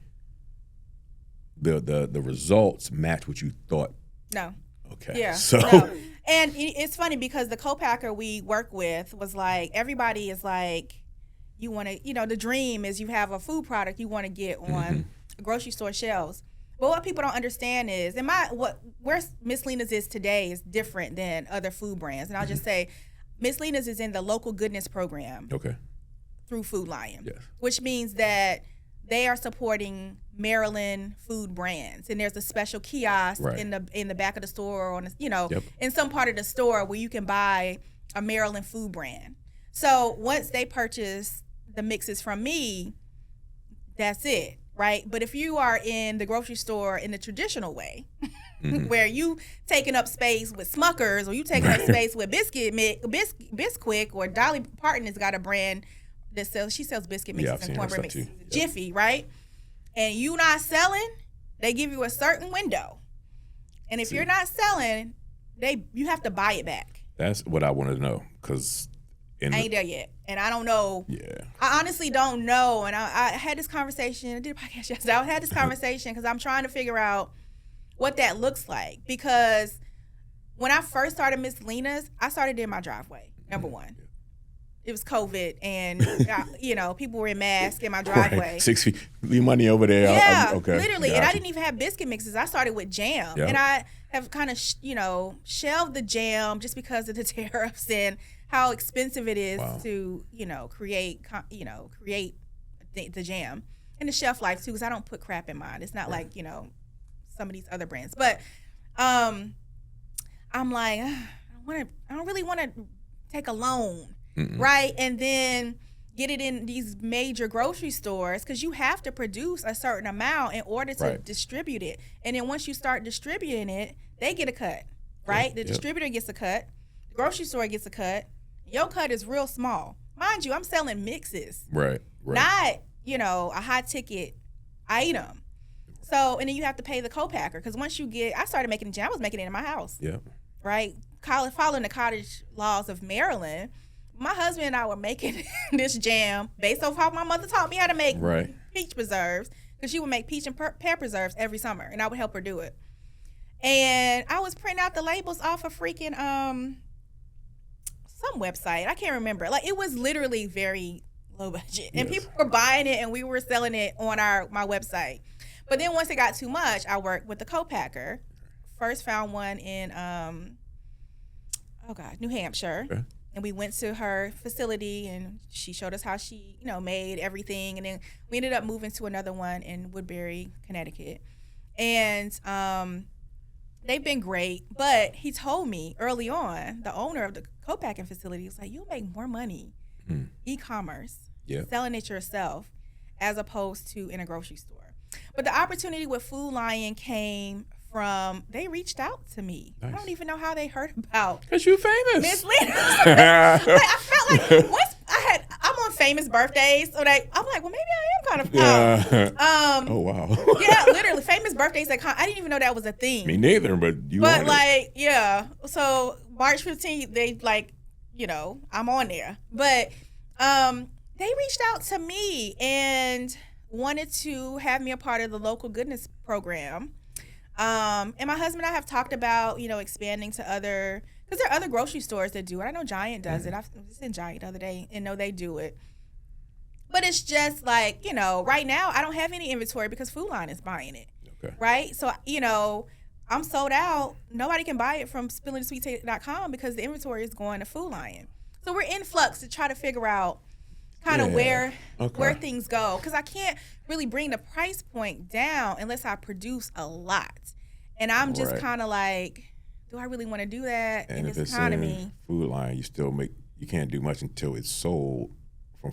results match what you thought? No. Okay. Yeah. So. No. And it's funny because the co-packer we work with was like, everybody is like, you want to, the dream is you have a food product you want to get on grocery store shelves. But what people don't understand is, where Miss Lena's is today is different than other food brands. And I'll just say, Miss Lena's is in the local goodness program. Okay. Through Food Lion. Yes. Which means that they are supporting Maryland food brands, and there's a special kiosk in the back of the store, or in some part of the store where you can buy a Maryland food brand. So once they purchase the mixes from me, that's it, right? But if you are in the grocery store in the traditional way, where you taking up space with Smuckers, or you taking up space with Bisquick, or Dolly Parton has got a brand that sells biscuit mixes and cornbread mixes, Jiffy, right? And you not selling, they give you a certain window. And if you're not selling, you have to buy it back. That's what I wanted to know, because I ain't there yet. And I don't know. Yeah. I honestly don't know. And I had this conversation. I did a podcast yesterday. I had this conversation because I'm trying to figure out what that looks like. Because when I first started Miss Lena's, I started in my driveway, number one. It was COVID, and people were in masks in my driveway. Right. 6 feet, leave money over there. Yeah, okay. Literally. And I didn't even have biscuit mixes. I started with jam, and I have kind of shelved the jam just because of the tariffs and how expensive it is to create the jam, and the shelf life too. Because I don't put crap in mine. It's not like some of these other brands, but I'm like, I don't really want to take a loan. Right, and then get it in these major grocery stores, because you have to produce a certain amount in order to distribute it. And then once you start distributing it, they get a cut, right? The distributor gets a cut, the grocery store gets a cut. Your cut is real small. Mind you, I'm selling mixes, right. not a high ticket item. So, and then you have to pay the co-packer, because once I started making jam, I was making it in my house. Yeah. Right, following the cottage laws of Maryland. My husband and I were making this jam based off how my mother taught me how to make peach preserves, because she would make peach and pear preserves every summer, and I would help her do it. And I was printing out the labels off of freaking some website. I can't remember. Like, it was literally very low budget, and people were buying it, and we were selling it on my website. But then once it got too much, I worked with the co-packer. First found one in New Hampshire. Okay. And we went to her facility, and she showed us how she, made everything. And then we ended up moving to another one in Woodbury, Connecticut. And they've been great. But he told me early on, the owner of the co-packing facility was like, you'll make more money e-commerce, selling it yourself, as opposed to in a grocery store. But the opportunity with Food Lion came from, they reached out to me. Nice. I don't even know how they heard about. Because you're famous. Miss Lena. I felt like once I'm on famous birthdays, so I'm like, well, maybe I am kind of. Oh wow. Yeah, literally famous birthdays. I didn't even know that was a thing. Me neither, but you. But so March 15th, they I'm on there. But they reached out to me and wanted to have me a part of the local goodness program. And my husband and I have talked about, expanding to other, because there are other grocery stores that do it. I know Giant does it. I was in Giant the other day and know they do it. But it's just like, right now I don't have any inventory because Food Line is buying it. Okay. Right? So, I'm sold out. Nobody can buy it from spillinsweet.com because the inventory is going to Food Lion. So we're in flux to try to figure out kind of where things go, because I can't really bring the price point down unless I produce a lot, and I'm just kind of like, do I really want to do that in this economy? Food Line, you can't do much until it's sold from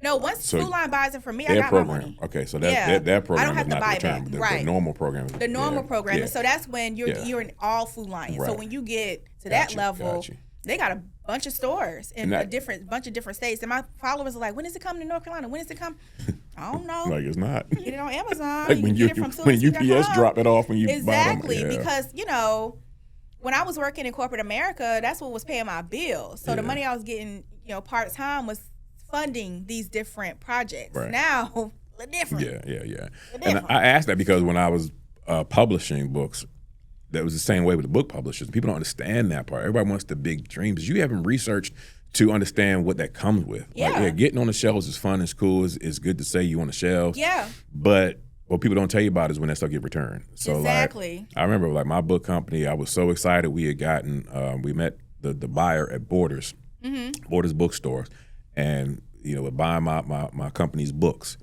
once Food Line buys it from me, I got program. my money. Okay, so that program I don't have is to not buy the term. The normal program. The normal program. And so that's when you're in all Food Lion. So when you get to that level, they got a bunch of stores in bunch of different states. And my followers are like, when is it coming to North Carolina? When is it come? I don't know. Like, it's not. Get it on Amazon. Like when UPS drop it off when you exactly, buy them. Because when I was working in corporate America, that's what was paying my bills. So the money I was getting, part-time was funding these different projects. Right. Now, a different. Yeah. And I asked that because when I was publishing books, that was the same way with the book publishers. People don't understand that part. Everybody wants the big dreams. You haven't researched to understand what that comes with. Yeah. Getting on the shelves is fun, it's cool, it's good to say you on the shelves. Yeah. But what people don't tell you about is when that stuff get returned. So exactly. I remember my book company, I was so excited we had gotten, we met the buyer at Borders, Borders bookstores, and would buy my company's books.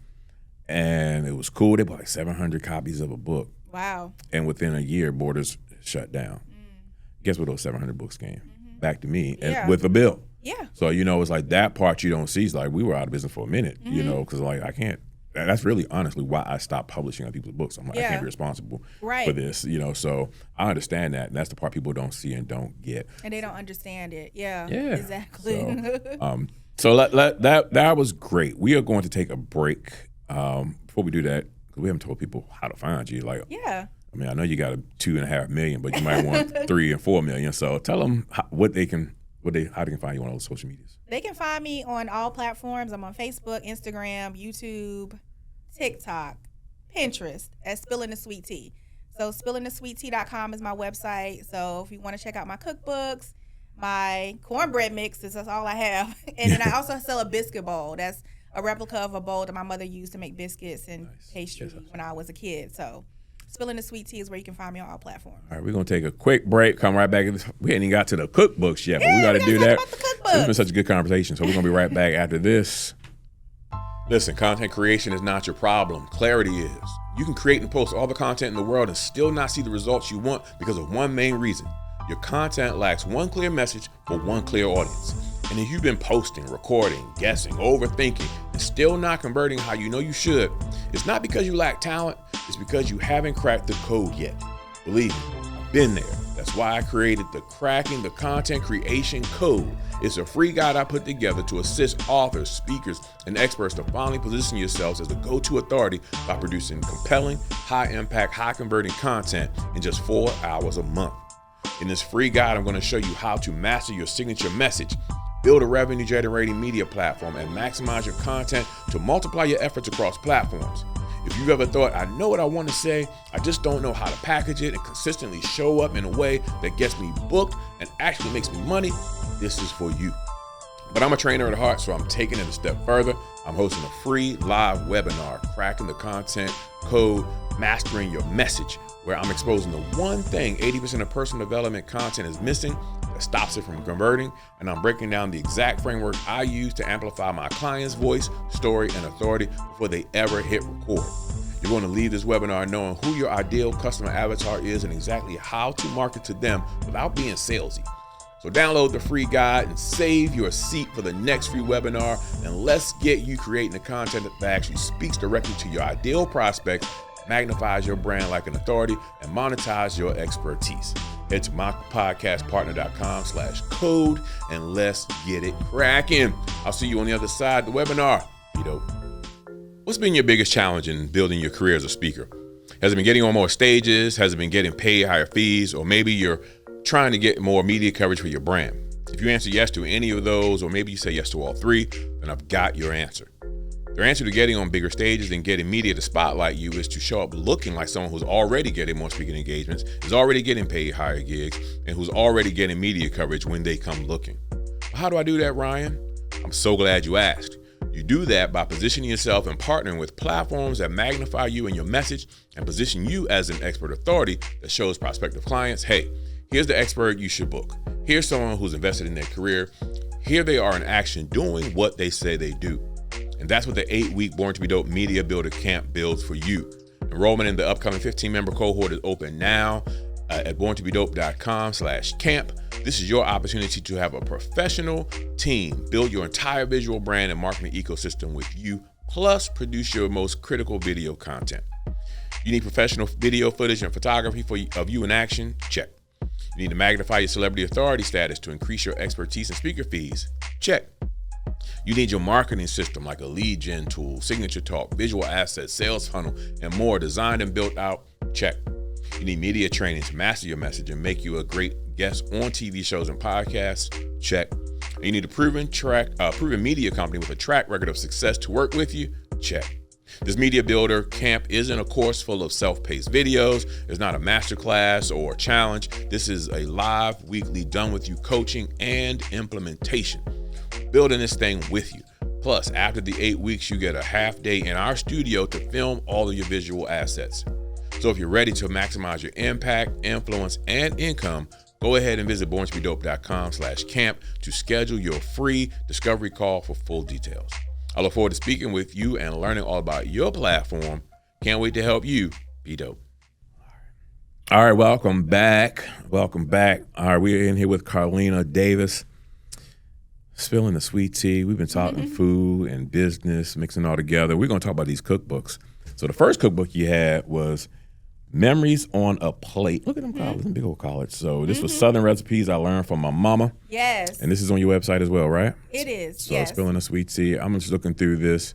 And it was cool. They bought like 700 copies of a book. Wow. And within a year, Borders shut down. Guess where those 700 books came? Back to me and with a bill. Yeah. So, it's like that part you don't see. It's like we were out of business for a minute, because I can't. That's really honestly why I stopped publishing other people's books. I'm like, I can't be responsible for this, So I understand that. And that's the part people don't see and don't get. And they don't understand it. Yeah. So, Exactly. so that was great. We are going to take a break. Before we do that, because we haven't told people how to find you. I know you got a 2.5 million, but you might want 3 and 4 million. So tell them how they can find you on all the social medias. They can find me on all platforms. I'm on Facebook, Instagram, YouTube, TikTok, Pinterest at Spillin the Sweet Tea. So spillinthesweettea.com is my website. So if you want to check out my cookbooks, my cornbread mixes, that's all I have. And then I also sell a biscuit bowl. That's a replica of a bowl that my mother used to make biscuits and pastry when I was a kid. So Spillin the Sweet Tea is where you can find me on all platforms. All right, we're going to take a quick break, come right back. We ain't even got to the cookbooks yet, but we got to do that. It's been such a good conversation, so we're going to be right back after this. Listen, content creation is not your problem. Clarity is. You can create and post all the content in the world and still not see the results you want because of one main reason. Your content lacks one clear message for one clear audience. And if you've been posting, recording, guessing, overthinking, and still not converting how you know you should, it's not because you lack talent, it's because you haven't cracked the code yet. Believe me, I've been there. That's why I created the Cracking the Content Creation Code. It's a free guide I put together to assist authors, speakers, and experts to finally position yourselves as the go-to authority by producing compelling, high-impact, high-converting content in just 4 hours a month. In this free guide, I'm going to show you how to master your signature message, build a revenue-generating media platform, and maximize your content to multiply your efforts across platforms. If you've ever thought, I know what I want to say, I just don't know how to package it and consistently show up in a way that gets me booked and actually makes me money, this is for you. But I'm a trainer at heart, so I'm taking it a step further. I'm hosting a free live webinar, Cracking the Content Code, Mastering Your Message, where I'm exposing the one thing 80% of personal development content is missing that stops it from converting, and I'm breaking down the exact framework I use to amplify my client's voice, story, and authority before they ever hit record. You're going to leave this webinar knowing who your ideal customer avatar is and exactly how to market to them without being salesy. So download the free guide and save your seat for the next free webinar, and let's get you creating the content that actually speaks directly to your ideal prospect, magnifies your brand like an authority, and monetize your expertise. Head to mypodcastpartner.com/code and let's get it cracking. I'll see you on the other side of the webinar. Be dope. What's been your biggest challenge in building your career as a speaker? Has it been getting on more stages? Has it been getting paid higher fees? Or maybe you're trying to get more media coverage for your brand? If you answer yes to any of those, or maybe you say yes to all three, then I've got your answer. The answer to getting on bigger stages and getting media to spotlight you is to show up looking like someone who's already getting more speaking engagements, is already getting paid higher gigs, and who's already getting media coverage when they come looking. How do I do that, Ryan? I'm so glad you asked. You do that by positioning yourself and partnering with platforms that magnify you and your message and position you as an expert authority that shows prospective clients, hey, here's the expert you should book. Here's someone who's invested in their career. Here they are in action doing what they say they do. And that's what the 8-week Born to be Dope Media Builder Camp builds for you. Enrollment in the upcoming 15-member cohort is open now at borntobedope.com/camp. This is your opportunity to have a professional team build your entire visual brand and marketing ecosystem with you, plus produce your most critical video content. You need professional video footage and photography of you in action? Check. You need to magnify your celebrity authority status to increase your expertise and speaker fees? Check. You need your marketing system like a lead gen tool, signature talk, visual assets, sales funnel, and more designed and built out? Check. You need media training to master your message and make you a great guest on TV shows and podcasts? Check. And you need a proven media company with a track record of success to work with you? Check. This Media Builder Camp isn't a course full of self-paced videos. It's not a masterclass or a challenge. This is a live, weekly, done-with-you coaching and implementation. Building this thing with you. Plus, after the 8 weeks, you get a half day in our studio to film all of your visual assets. So if you're ready to maximize your impact, influence, and income, go ahead and visit borntobedope.com/camp to schedule your free discovery call for full details. I look forward to speaking with you and learning all about your platform. Can't wait to help you be dope. All right, welcome back. Welcome back. All right, we're in here with Carlena Davis, spilling the sweet tea. We've been talking food and business, mixing it all together. We're going to talk about these cookbooks. So the first cookbook you had was Memories on a Plate. Look at them collards, them big old collards. So this was Southern recipes I learned from my mama. Yes. And this is on your website as well, right? It is, So yes. spilling the sweet tea. I'm just looking through this.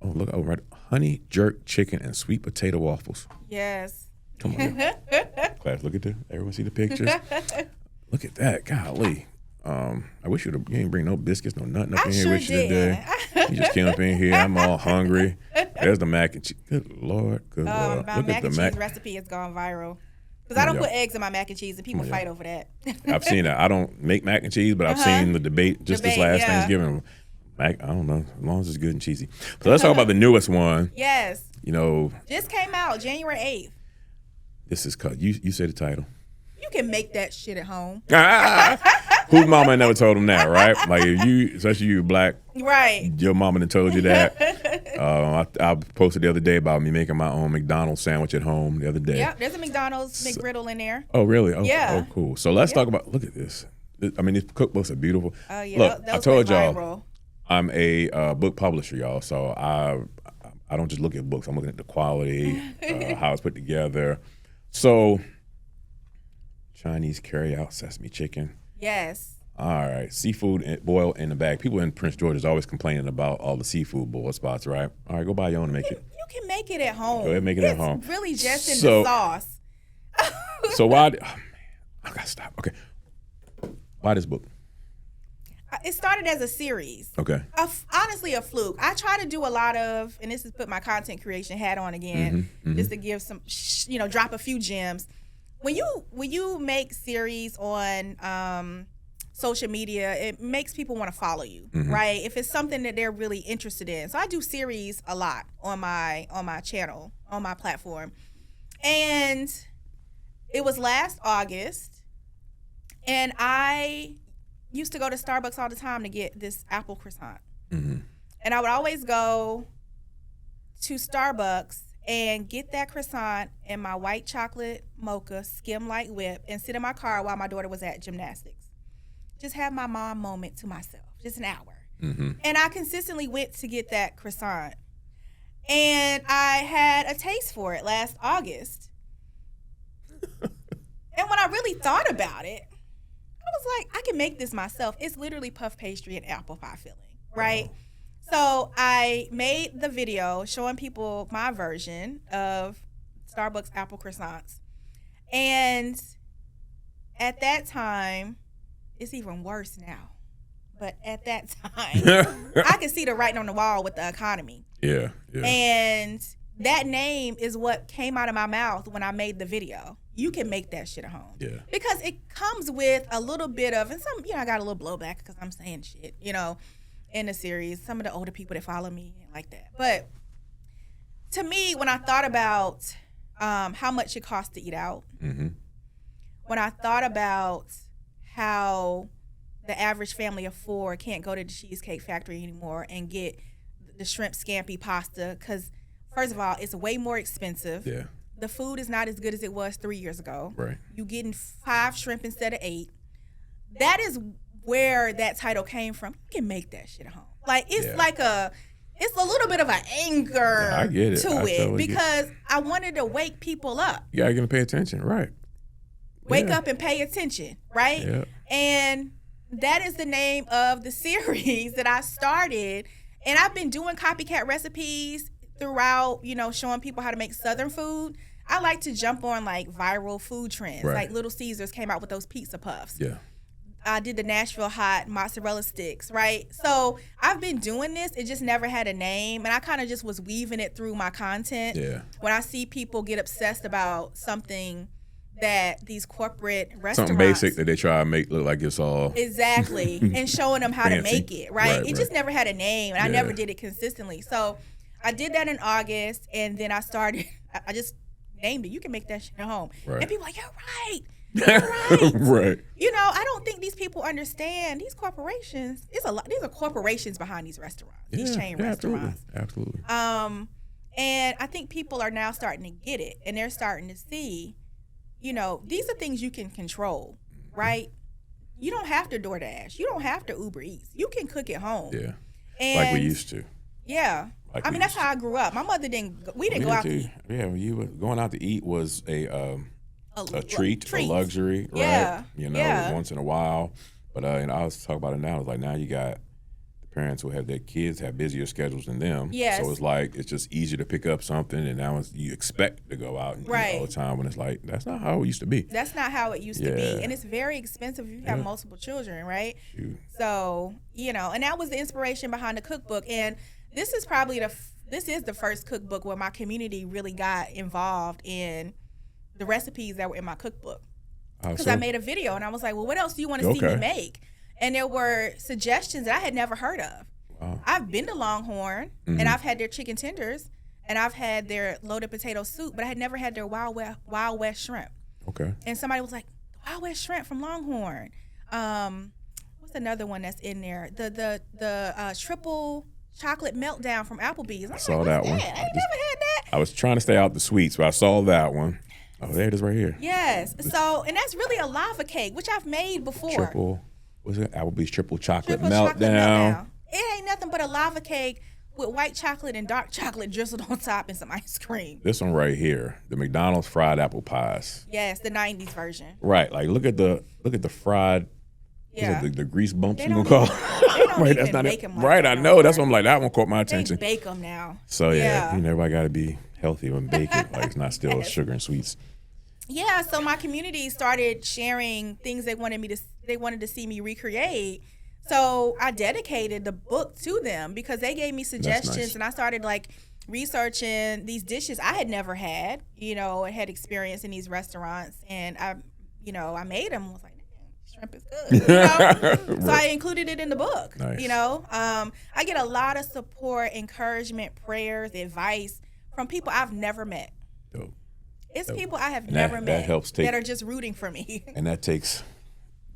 Oh, look, oh, right. Honey jerk chicken and sweet potato waffles. Yes. Come on. Class, look at that. Everyone see the pictures? Look at that. Golly. I wish you ain't bring no biscuits, no nothing up in here with you today. You just came up in here. I'm all hungry. There's the mac and cheese. Good Lord. Good Lord. My Look mac at the and mac. cheese recipe has gone viral. Because I don't Yeah. put eggs in my mac and cheese, and people fight over that. I've seen that. I don't make mac and cheese, but I've seen the debate just this last Thanksgiving. Mac, I don't know, as long as it's good and cheesy. So let's talk about the newest one. Yes. You know, Just came out January 8th. this is called, you say the title. You can make that shit at home. Whose mama never told him that, right? Like if you, especially you black, Right. your mama done told you that. I posted the other day about me making my own McDonald's sandwich at home the other day. Yep, there's a McDonald's McGriddle in there. Oh, really? Oh, Yeah. Oh, cool. So let's talk about, look at this. I mean, these cookbooks are beautiful. Oh, yeah. Look, those I told went y'all, viral. I'm a book publisher, y'all. So I don't just look at books. I'm looking at the quality, how it's put together. So Chinese carry-out sesame chicken. Yes. All right, seafood boiled in the bag. People in Prince George is always complaining about all the seafood boil spots, right? All right, go buy your own and make it. You can make it at home. Go ahead, make it at home. It's really just in So- the sauce. So why? Oh man, I gotta stop. Okay, why this book? It started as a series. Okay. Honestly, a fluke. I try to do a lot of, and this is put my content creation hat on again, just to give some, drop a few gems. When you make series on social media, it makes people want to follow you, right? If it's something that they're really interested in. So I do series a lot on my channel, on my platform. And it was last August, and I used to go to Starbucks all the time to get this apple croissant. And I would always go to Starbucks and get that croissant and my white chocolate mocha skim light whip and sit in my car while my daughter was at gymnastics. Just have my mom moment to myself, just an hour. And I consistently went to get that croissant. And I had a taste for it last August. And when I really thought about it, I was like, I can make this myself. It's literally puff pastry and apple pie filling, right? So I made the video showing people my version of Starbucks apple croissants. And at that time, it's even worse now. But at that time, I could see the writing on the wall with the economy. Yeah. And that name is what came out of my mouth when I made the video. You can make that shit at home. Yeah. Because it comes with a little bit of, and some, I got a little blowback because I'm saying shit, in the series. Some of the older people that follow me like that. But to me, when I thought about how much it costs to eat out, when I thought about how the average family of four can't go to the Cheesecake Factory anymore and get the shrimp scampi pasta, because first of all, it's way more expensive. Yeah. The food is not as good as it was 3 years ago. Right. You're getting 5 shrimp instead of 8. That is where that title came from. You can make that shit at home. Like, it's it's a little bit of an anger I get it. to I it totally because I wanted to wake people up. You gotta get them to pay attention, right? Wake up and pay attention, right? Yeah. And that is the name of the series that I started. And I've been doing copycat recipes throughout, showing people how to make Southern food. I like to jump on like viral food trends. Right. Like Little Caesars came out with those pizza puffs. Yeah. I did the Nashville hot mozzarella sticks, right? So I've been doing this. It just never had a name. And I kind of just was weaving it through my content. Yeah. When I see people get obsessed about something that these corporate restaurants. Something basic that they try to make look like it's all. Exactly. And showing them how to make it, right? It just never had a name. And I never did it consistently. So I did that in August. And then I just named it. You can make that shit at home. Right. And people are like, you're right. Right. Right. You know, I don't think these people understand these corporations. These are corporations behind these restaurants, these chain restaurants. Absolutely. And I think people are now starting to get it, and they're starting to see, you know, these are things you can control, right? You don't have to DoorDash. You don't have to Uber Eats. You can cook at home. Yeah. And like we used to. Yeah. Like I mean, that's how I grew up. My mother we didn't go out to eat. Yeah, going out to eat was a treat, a luxury, right? Yeah. You know, once in a while. But and I was talking about it now. It's like now you got the parents who have their kids have busier schedules than them. Yes. So it's like it's just easier to pick up something, and now you expect to go out and eat all the time. When it's like that's not how it used to be. That's not how it used to be, and it's very expensive if you have multiple children, right? Shoot. So you know, and that was the inspiration behind the cookbook. And this is probably the first cookbook where my community really got involved in the recipes that were in my cookbook. Because I made a video and I was like, well, what else do you want to see me make? And there were suggestions that I had never heard of. Wow. I've been to Longhorn and I've had their chicken tenders and I've had their loaded potato soup, but I had never had their Wild West shrimp. Okay. And somebody was like, the Wild West shrimp from Longhorn. What's another one that's in there? The triple chocolate meltdown from Applebee's. I saw that one. I never had that. I was trying to stay out the sweets, but I saw that one. Oh, there it is right here. Yes. So, and that's really a lava cake, which I've made before. What's it? Applebee's triple chocolate meltdown. It ain't nothing but a lava cake with white chocolate and dark chocolate drizzled on top and some ice cream. This one right here, the McDonald's fried apple pies. Yes, the 90s version. Right. Like look at the fried. Yeah. The grease bumps you gonna call it. They don't Right, even that's not bake it. them like Right, that I no know. more. That's what I'm like. That one caught my attention. They bake them now. So yeah, you know, everybody got to be healthy when baking. Like it's not still sugar and sweets. Yeah, so my community started sharing things they wanted to see me recreate. So I dedicated the book to them because they gave me suggestions, nice. and I started like researching these dishes I had never had, you know, and had experience in these restaurants, and I made them. I was like, shrimp is good, you know? So I included it in the book. Nice. You know, I get a lot of support, encouragement, prayers, advice from people I've never met. Dope. It's people I have never met that are just rooting for me. And that takes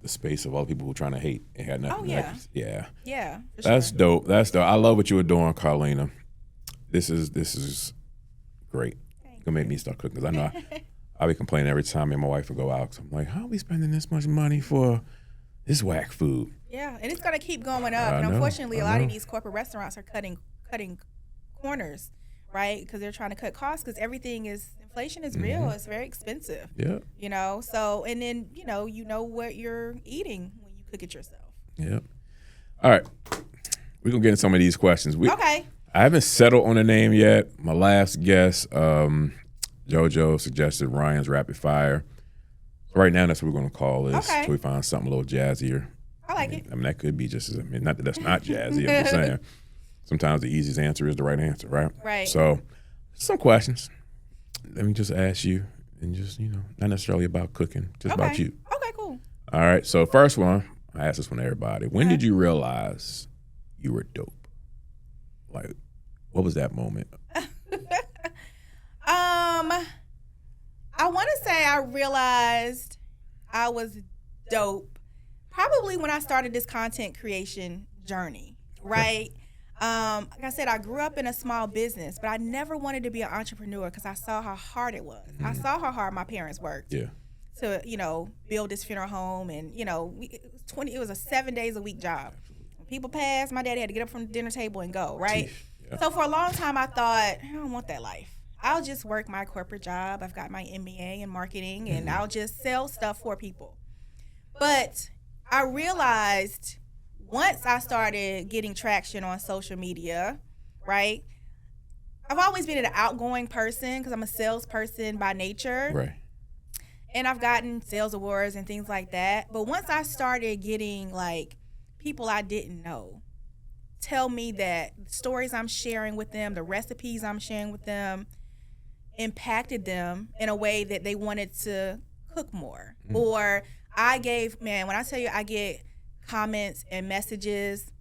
the space of all the people who are trying to hate. It had nothing. Yeah. That's dope. That's dope. I love what you were doing, Carlena. This is great. It's gonna make me start cooking because I know I'll be complaining every time me and my wife will go out. So I'm like, how are we spending this much money for this whack food? Yeah, and it's gonna keep going up. And unfortunately, a lot of these corporate restaurants are cutting corners, right? Because they're trying to cut costs because inflation is real. It's very expensive. Yeah. You know, so, and then, you know what you're eating when you cook it yourself. Yeah. All right. We're going to get into some of these questions. Okay. I haven't settled on a name yet. My last guest, JoJo, suggested Ryan's Rapid Fire. So right now, that's what we're going to call this. Okay. Until we find something a little jazzier. I like it. I mean, that could be just as, not that that's not jazzy. I'm just saying. Sometimes the easiest answer is the right answer, right? Right. So, some questions. Let me just ask you, and just, not necessarily about cooking, just about you. Okay, cool. All right. So, first one, I ask this one to everybody. When did you realize you were dope? Like, what was that moment? I want to say I realized I was dope probably when I started this content creation journey, right? Like I said, I grew up in a small business, but I never wanted to be an entrepreneur because I saw how hard it was. I saw how hard my parents worked to, build this funeral home. And, it was a 7 days a week job. When people passed, my daddy had to get up from the dinner table and go, right? Yeah. So for a long time, I thought, I don't want that life. I'll just work my corporate job. I've got my MBA in marketing, and I'll just sell stuff for people. But I realized once I started getting traction on social media, right, I've always been an outgoing person because I'm a salesperson by nature. Right. And I've gotten sales awards and things like that. But once I started getting like people I didn't know tell me that the stories I'm sharing with them, the recipes I'm sharing with them, impacted them in a way that they wanted to cook more. Or when I tell you I get comments and messages.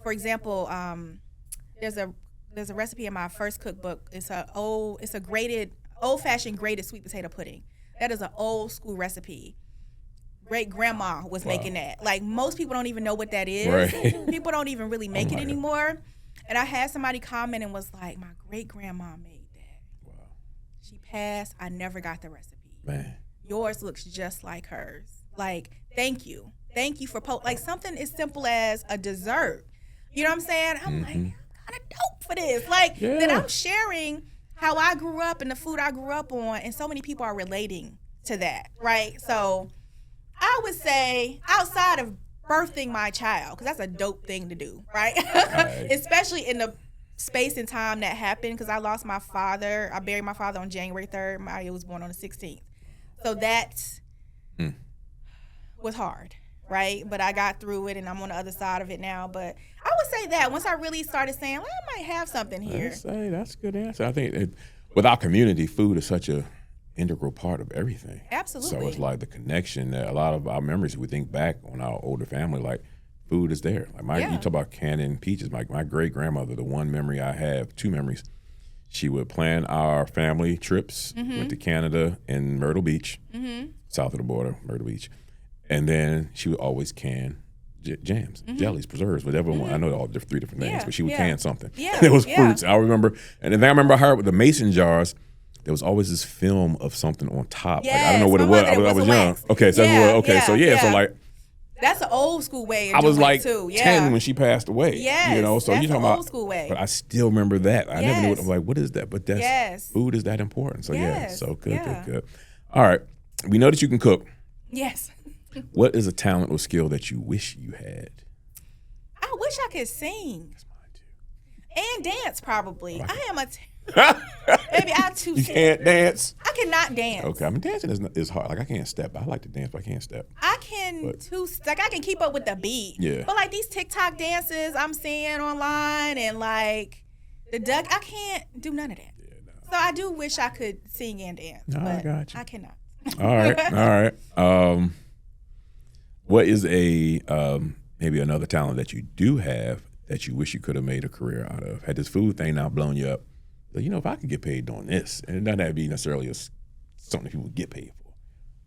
For example, there's a recipe in my first cookbook. It's a old-fashioned grated sweet potato pudding. That is an old school recipe. Great grandma was making that. Like, most people don't even know what that is. Right. People don't even really make it anymore. And I had somebody comment and was like, my great grandma made that. Wow. She passed. I never got the recipe. Man. Yours looks just like hers. Like, thank you. Thank you for like something as simple as a dessert. You know what I'm saying? I'm like, I'm kind of dope for this. Like, that I'm sharing how I grew up and the food I grew up on, and so many people are relating to that, right? So I would say, outside of birthing my child, because that's a dope thing to do, right? Especially in the space and time that happened, because I lost my father. I buried my father on January 3rd. Maya was born on the 16th. So that was hard, right? But I got through it, and I'm on the other side of it now. But I would say that once I really started saying, well, I might have something here. That's a good answer. I think with our community, food is such a integral part of everything. Absolutely. So it's like the connection that a lot of our memories, we think back on our older family, like food is there. Like you talk about canning peaches. My great grandmother, the one memory I have, two memories, she would plan our family trips, went to Canada and Myrtle Beach, south of the border, Myrtle Beach. And then she would always can jams, jellies, preserves, whatever one. I know all three different things, but she would can something. Yeah. There was fruits. I remember. And then I remember her with the mason jars. There was always this film of something on top. Yes, like, I don't know what it was. I was young. Wax. Okay, so so like that's an old school way. I was like too. 10 when she passed away. Yes, you know, so that's you talking an about old school way. But I still remember that. I never knew what. I'm like, what is that? But that's food is that important. So so good. All right, we know that you can cook. Yes. What is a talent or skill that you wish you had? I wish I could sing. That's mine too. And dance, probably. I am maybe I too. You can't dance? I cannot dance. Okay, I mean dancing is hard. Like I can't step. I like to dance, but I can't step. I can I can keep up with the beat. Yeah. But like these TikTok dances I'm seeing online and like the duck, I can't do none of that. Yeah, no. So I do wish I could sing and dance. No, but I got you. I cannot. All right. What is maybe another talent that you do have that you wish you could have made a career out of? Had this food thing now blown you up? So, you know, if I could get paid doing this, and it doesn't have to be necessarily something people get paid for.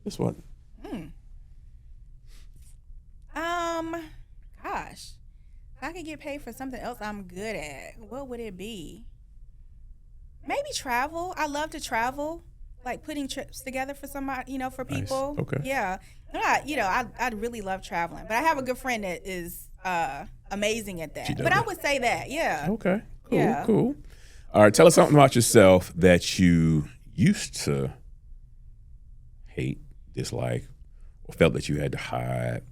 This one. Gosh, if I could get paid for something else I'm good at, what would it be? Maybe travel. I love to travel. Like putting trips together for somebody, for people. Nice. Okay. Yeah. I'd really love traveling. But I have a good friend that is amazing at that. But I would say that, yeah. Okay. Cool. All right. Tell us something about yourself that you used to hate, dislike, or felt that you had to hide,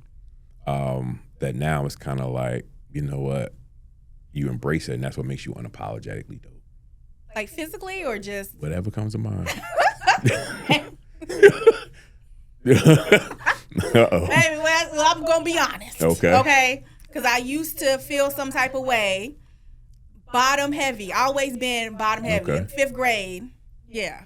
that now is kind of like, you know what, you embrace it, and that's what makes you unapologetically dope. Like physically or just? Whatever comes to mind. Hey, well, I'm gonna be honest. Okay. Because I used to feel some type of way. Bottom heavy. Always been bottom heavy. Okay. 5th grade. Yeah.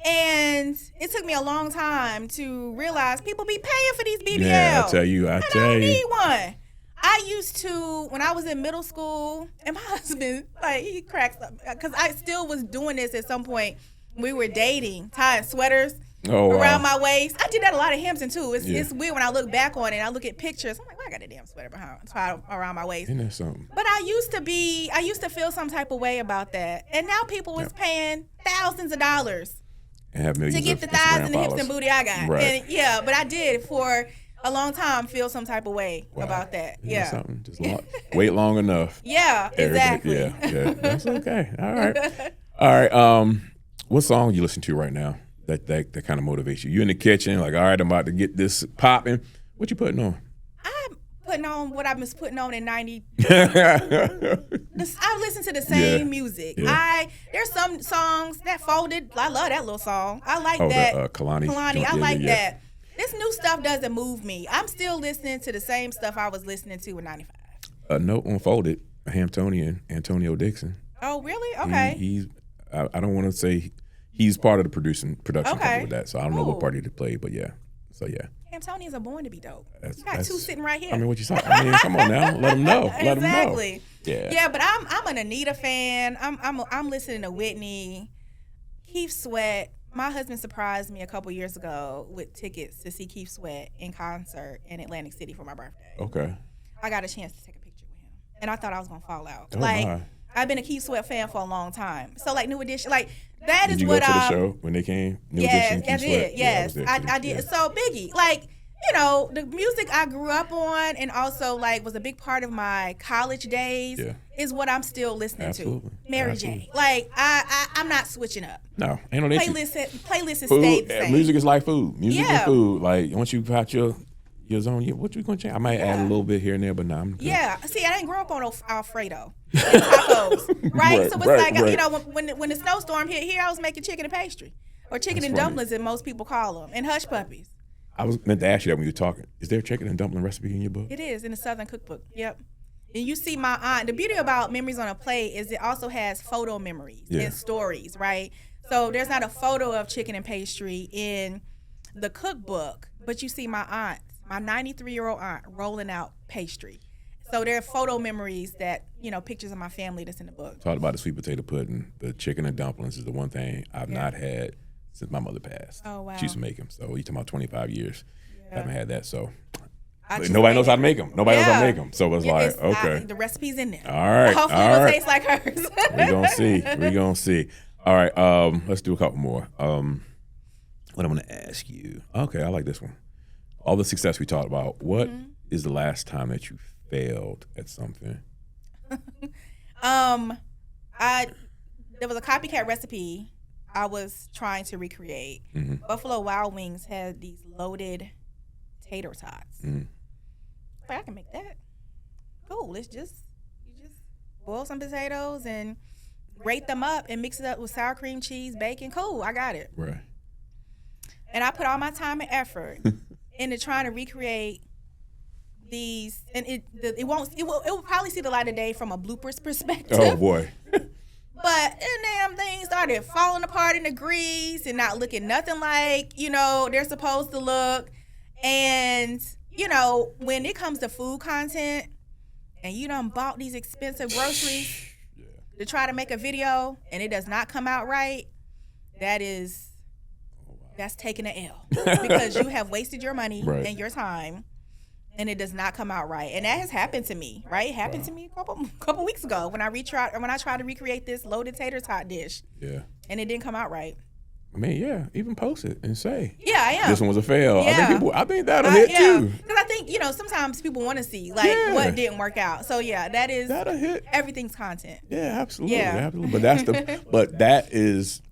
And it took me a long time to realize people be paying for these BBLs. Yeah, I tell you. I don't need one. I used to, when I was in middle school, and my husband, like, he cracks up, because I still was doing this at some point. We were dating, tying sweaters around my waist. I did that a lot at Hampton, too. It's weird when I look back on it and I look at pictures. I'm like, well, I got a damn sweater tied around my waist. Isn't that something? But I used to feel some type of way about that. And now people was paying thousands of dollars and have millions to get the thighs and the hips and booty I got. Right. And but I did for a long time feel some type of way about that. Yeah. Something. Just wait long enough. Yeah, exactly. Yeah. That's okay. All right. What song you listen to right now that kind of motivates you? You in the kitchen, like, all right, I'm about to get this popping. What you putting on? I'm putting on what I was putting on in 90. I listen to the same music. Yeah. There's some songs that folded. I love that little song. I like that. Kalani. I like that. This new stuff doesn't move me. I'm still listening to the same stuff I was listening to in 95. A note on Folded, Hamptonian, Antonio Dixon. Oh, really? Okay. I don't want to say he's part of the production company with that, so I don't know what part he played, but yeah. So yeah. Hamptonians are born to be dope. You got two sitting right here. I mean, what you saw? I mean, come on now, let them know. Let exactly. them know. Yeah. Yeah, but I'm an Anita fan. I'm listening to Whitney, Keith Sweat. My husband surprised me a couple years ago with tickets to see Keith Sweat in concert in Atlantic City for my birthday. Okay. I got a chance to take a picture with him, and I thought I was gonna fall out. Oh my. I've been a Keith Sweat fan for a long time. So New Edition, that did is you what go to the show when they came? New Edition, Keith Sweat? Yes, yeah, I did. Yeah. So Biggie, the music I grew up on and also was a big part of my college days is what I'm still listening to. Mary J. I'm not switching up. No, ain't no Playlist is food, stayed the same. music is like food. Music is food. Once you got your zone, what you gonna change? I might add a little bit here and there, but no, I'm good. Yeah. See, I didn't grow up on Alfredo and tacos, right? So it's when the snowstorm hit here, I was making chicken and pastry or chicken and dumplings, as most people call them, and hush puppies. I was meant to ask you that when you were talking. Is there a chicken and dumpling recipe in your book? It is in the Southern Cookbook. Yep. And you see my aunt. The beauty about Memories on a Plate is it also has photo memories and stories, right? So there's not a photo of chicken and pastry in the cookbook, but you see my aunt, my 93-year-old aunt, rolling out pastry. So there are photo memories that, pictures of my family that's in the book. Talked about the sweet potato pudding. The chicken and dumplings is the one thing I've not had since my mother passed. Oh, wow. She used to make them. So you're talking about 25 years. I haven't had that. So nobody knows how to make them. Nobody knows how to make them. So it's okay. The recipe's in there. All right. Hopefully it'll taste like hers. We're going to see. All right. Let's do a couple more. What I'm going to ask you. Okay, I like this one. All the success we talked about. What is the last time that you failed at something? There was a copycat recipe I was trying to recreate. Mm-hmm. Buffalo Wild Wings had these loaded tater tots. Mm-hmm. I can make that. Cool. You just boil some potatoes and grate them up and mix it up with sour cream, cheese, bacon. Cool. I got it. Right. And I put all my time and effort into trying to recreate these, and it will probably see the light of day from a bloopers perspective. Oh boy. But the damn thing started falling apart in the grease and not looking nothing like, they're supposed to look. And, when it comes to food content and you done bought these expensive groceries to try to make a video and it does not come out right, that's taking an L because you have wasted your money and your time and it does not come out right. And that has happened to me, right? It happened to me a couple weeks ago when I tried to recreate this loaded tater tot dish. Yeah. And it didn't come out right. I mean, even post it and say, I am. This one was a fail. Yeah. I think that'll hit too. Because I think, sometimes people want to see what didn't work out. So that'll hit. Everything's content. Yeah, absolutely. Yeah. Absolutely. But that is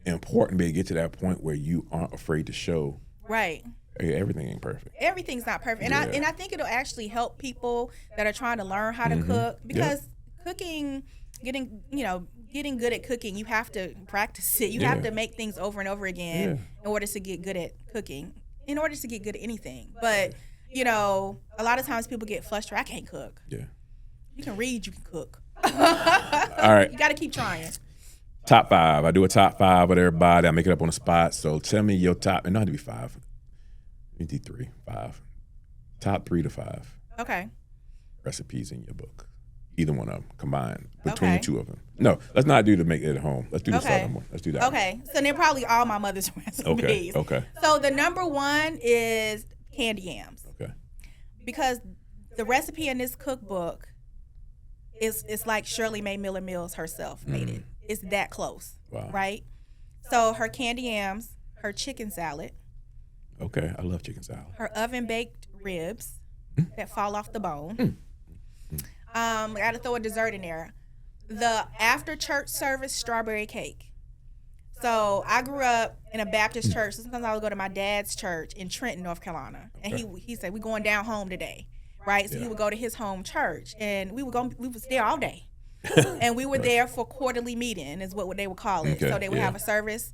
important to get to that point where you aren't afraid to show. Right. Everything ain't perfect. Everything's not perfect. And I think it'll actually help people that are trying to learn how to cook because cooking, getting good at cooking, you have to practice it. You have to make things over and over again in order to get good at cooking, in order to get good at anything. But, a lot of times people get frustrated. I can't cook. Yeah. You can read, you can cook. All right. You got to keep trying. Top 5. I do a top 5 with everybody. I make it up on the spot. So tell me your top, and not to be 5. Let me do 3, 5. Top 3 to 5. Okay. Recipes in your book. Either one of them combined between the two of them. No, let's not do to make it at home. Let's do the southern one. Let's do that. Okay. One. So they're probably all my mother's recipes. Okay. So the number 1 is candy yams. Okay. Because the recipe in this cookbook is like Shirley Mae Miller Mills herself made it. It's that close. Wow. Right? So her candy yams, her chicken salad. Okay, I love chicken salad. Her oven baked ribs that fall off the bone. I got to throw a dessert in there. The after church service strawberry cake. So I grew up in a Baptist church. So sometimes I would go to my dad's church in Trenton, North Carolina. And he said, we're going down home today. right? So he would go to his home church, and we was there all day. And we were there for quarterly meeting is what they would call it. Okay, So they would have a service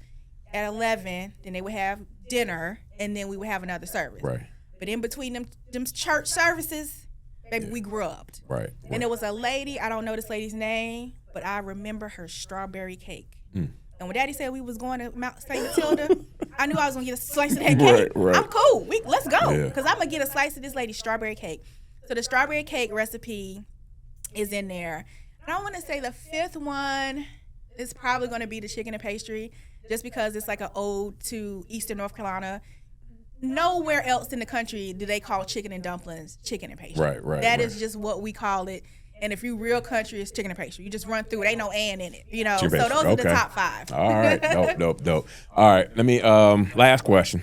at 11, then they would have dinner, and then we would have another service. Right. But in between them church services, baby, we grubbed. Right. And there was a lady, I don't know this lady's name, but I remember her strawberry cake. And when Daddy said we was going to Mount St. Matilda, I knew I was going to get a slice of that cake. Right. I'm cool. Let's go. Yeah. Because I'm going to get a slice of this lady's strawberry cake. So the strawberry cake recipe is in there. And I want to say the fifth one is probably going to be the chicken and pastry, just because it's like an ode to Eastern North Carolina. Nowhere else in the country do they call chicken and dumplings chicken and pastry. Right. That is just what we call it. And if you real country, it's chicken and pastry. You just run through it. Ain't no and in it, you know. So those are the top 5. All right. Dope. All right. Let me, last question.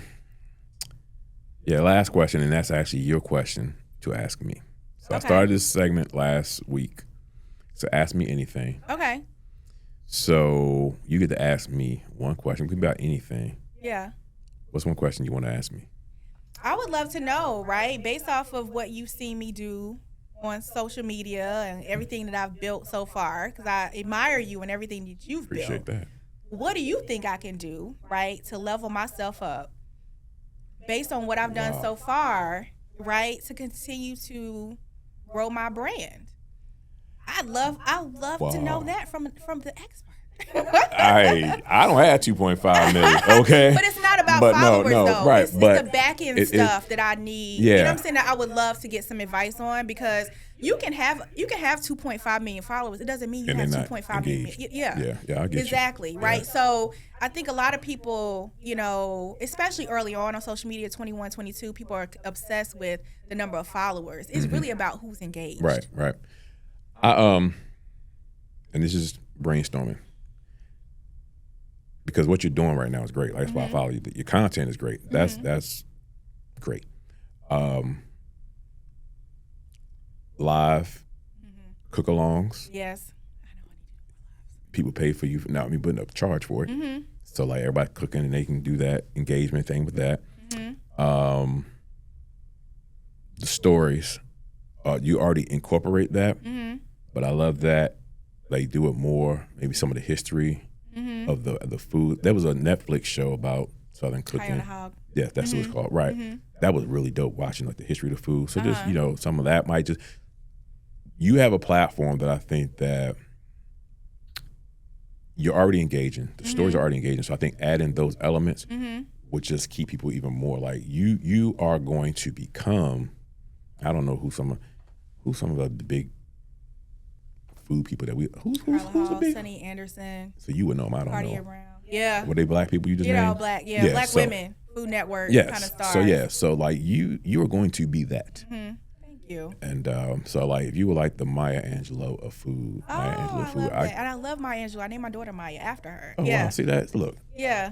Yeah, last question, and that's actually your question to ask me. So I started this segment last week. So ask me anything. Okay. So you get to ask me one question. It can be about anything. Yeah. What's one question you want to ask me? I would love to know, right? Based off of what you've seen me do on social media and everything that I've built so far, because I admire you and everything that you've built. Appreciate that. What do you think I can do, right, to level myself up based on what I've done so far, right, to continue to grow my brand? I'd love to know that from the expert. I don't have 2.5 million, okay? But it's not about followers, though. Right, it's the back end stuff that I need. Yeah. You know what I'm saying? That I would love to get some advice on, because you can have 2.5 million followers. It doesn't mean you have 2.5 million. Yeah, I get exactly, you. right? Yeah. So I think a lot of people, you know, especially early on social media, 21, 22, people are obsessed with the number of followers. It's really about who's engaged. Right. And this is brainstorming. Because what you're doing right now is great. That's why I follow you. Your content is great. That's great. Live cook-alongs. Yes. People pay for you without me putting up a charge for it. So like everybody cooking and they can do that engagement thing with that. The stories, you already incorporate that. But I love that they do it more. Maybe some of the history of the food. There was a Netflix show about Southern cooking. Yeah, that's what it's called. Right. That was really dope, watching like the history of the food. So just, you know, some of that might just, you have a platform that I think that you're already engaging. The stories are already engaging. So I think adding those elements would just keep people even more like you are going to become, I don't know who some of the big food people that who's a big Sonny Anderson. So you would know them. I don't Cartier know. Brown. Yeah. Were they black people you just named? Black. Yeah, black women. Food Network kind of stars. So like you are going to be that. Thank you. And so like if you were like the Maya Angelou of food, Maya Angelou of food, love that. And I love Maya Angelou. I named my daughter Maya after her. Oh wow, see that? Look. Yeah.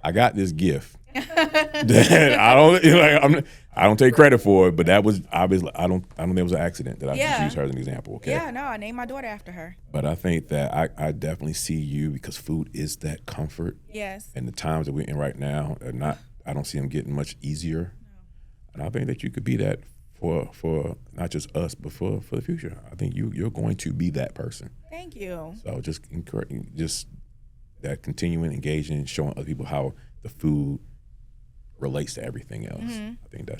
I got this gift that I don't take credit for it, but that was obviously I don't think it was an accident that I just used her as an example. Okay. Yeah, no, I named my daughter after her. But I think that I definitely see you because food is that comfort. Yes. And the times that we're in right now are not. I don't see them getting much easier. No. And I think that you could be that for not just us, but for the future. I think you're going to be that person. Thank you. So just that continuing engaging, showing other people how the food relates to everything else. I think I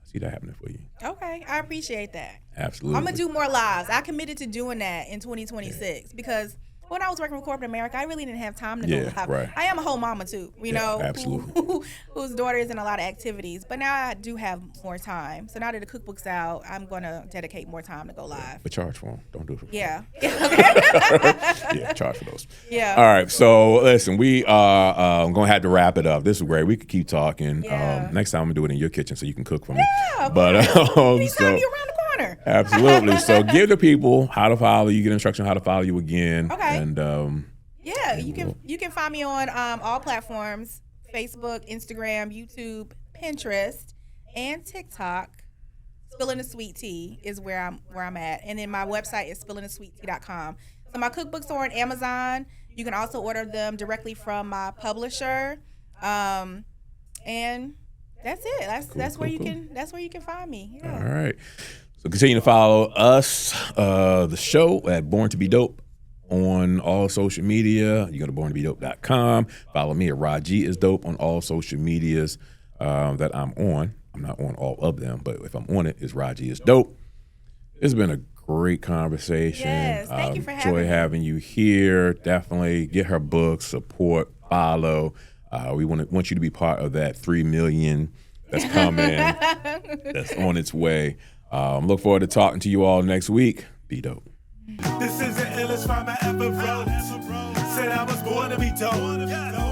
see that happening for you. Okay, I appreciate that. Absolutely. I'm gonna do more lives. I committed to doing that in 2026 because when I was working with corporate America, I really didn't have time to go live. Right. I am a whole mama too, you know, absolutely. whose daughter is in a lot of activities. But now I do have more time. So now that the cookbook's out, I'm gonna dedicate more time to go live. But charge for them. Don't do it for free. Yeah. Yeah, charge for those. Yeah. All right. So listen, we are gonna have to wrap it up. This is great. We could keep talking. Yeah. Next time I'm gonna do it in your kitchen so you can cook for me. Yeah. But anytime you're around the corner. Absolutely. So give the people how to follow you, get instruction on how to follow you again. Okay. And yeah, you can find me on all platforms: Facebook, Instagram, YouTube, Pinterest, and TikTok. Spillin the Sweet Tea is where I'm at, and then my website is spillinthesweettea.com. So my cookbooks are on Amazon. You can also order them directly from my publisher, and That's it. That's where you can find me. Yeah. All right. So continue to follow us, the show at Born to Be Dope on all social media. You go to borntobedope.com. Follow me at Raji is Dope on all social medias that I'm on. I'm not on all of them, but if I'm on it, it's Raji is Dope. It's been a great conversation. Yes, thank you for having me. Enjoy having you here. Definitely get her books, support, follow. We want you to be part of that 3 million that's coming, that's on its way. Look forward to talking to you all next week. Be dope. This is the illest rhyme I ever wrote. Said I was born to be dope.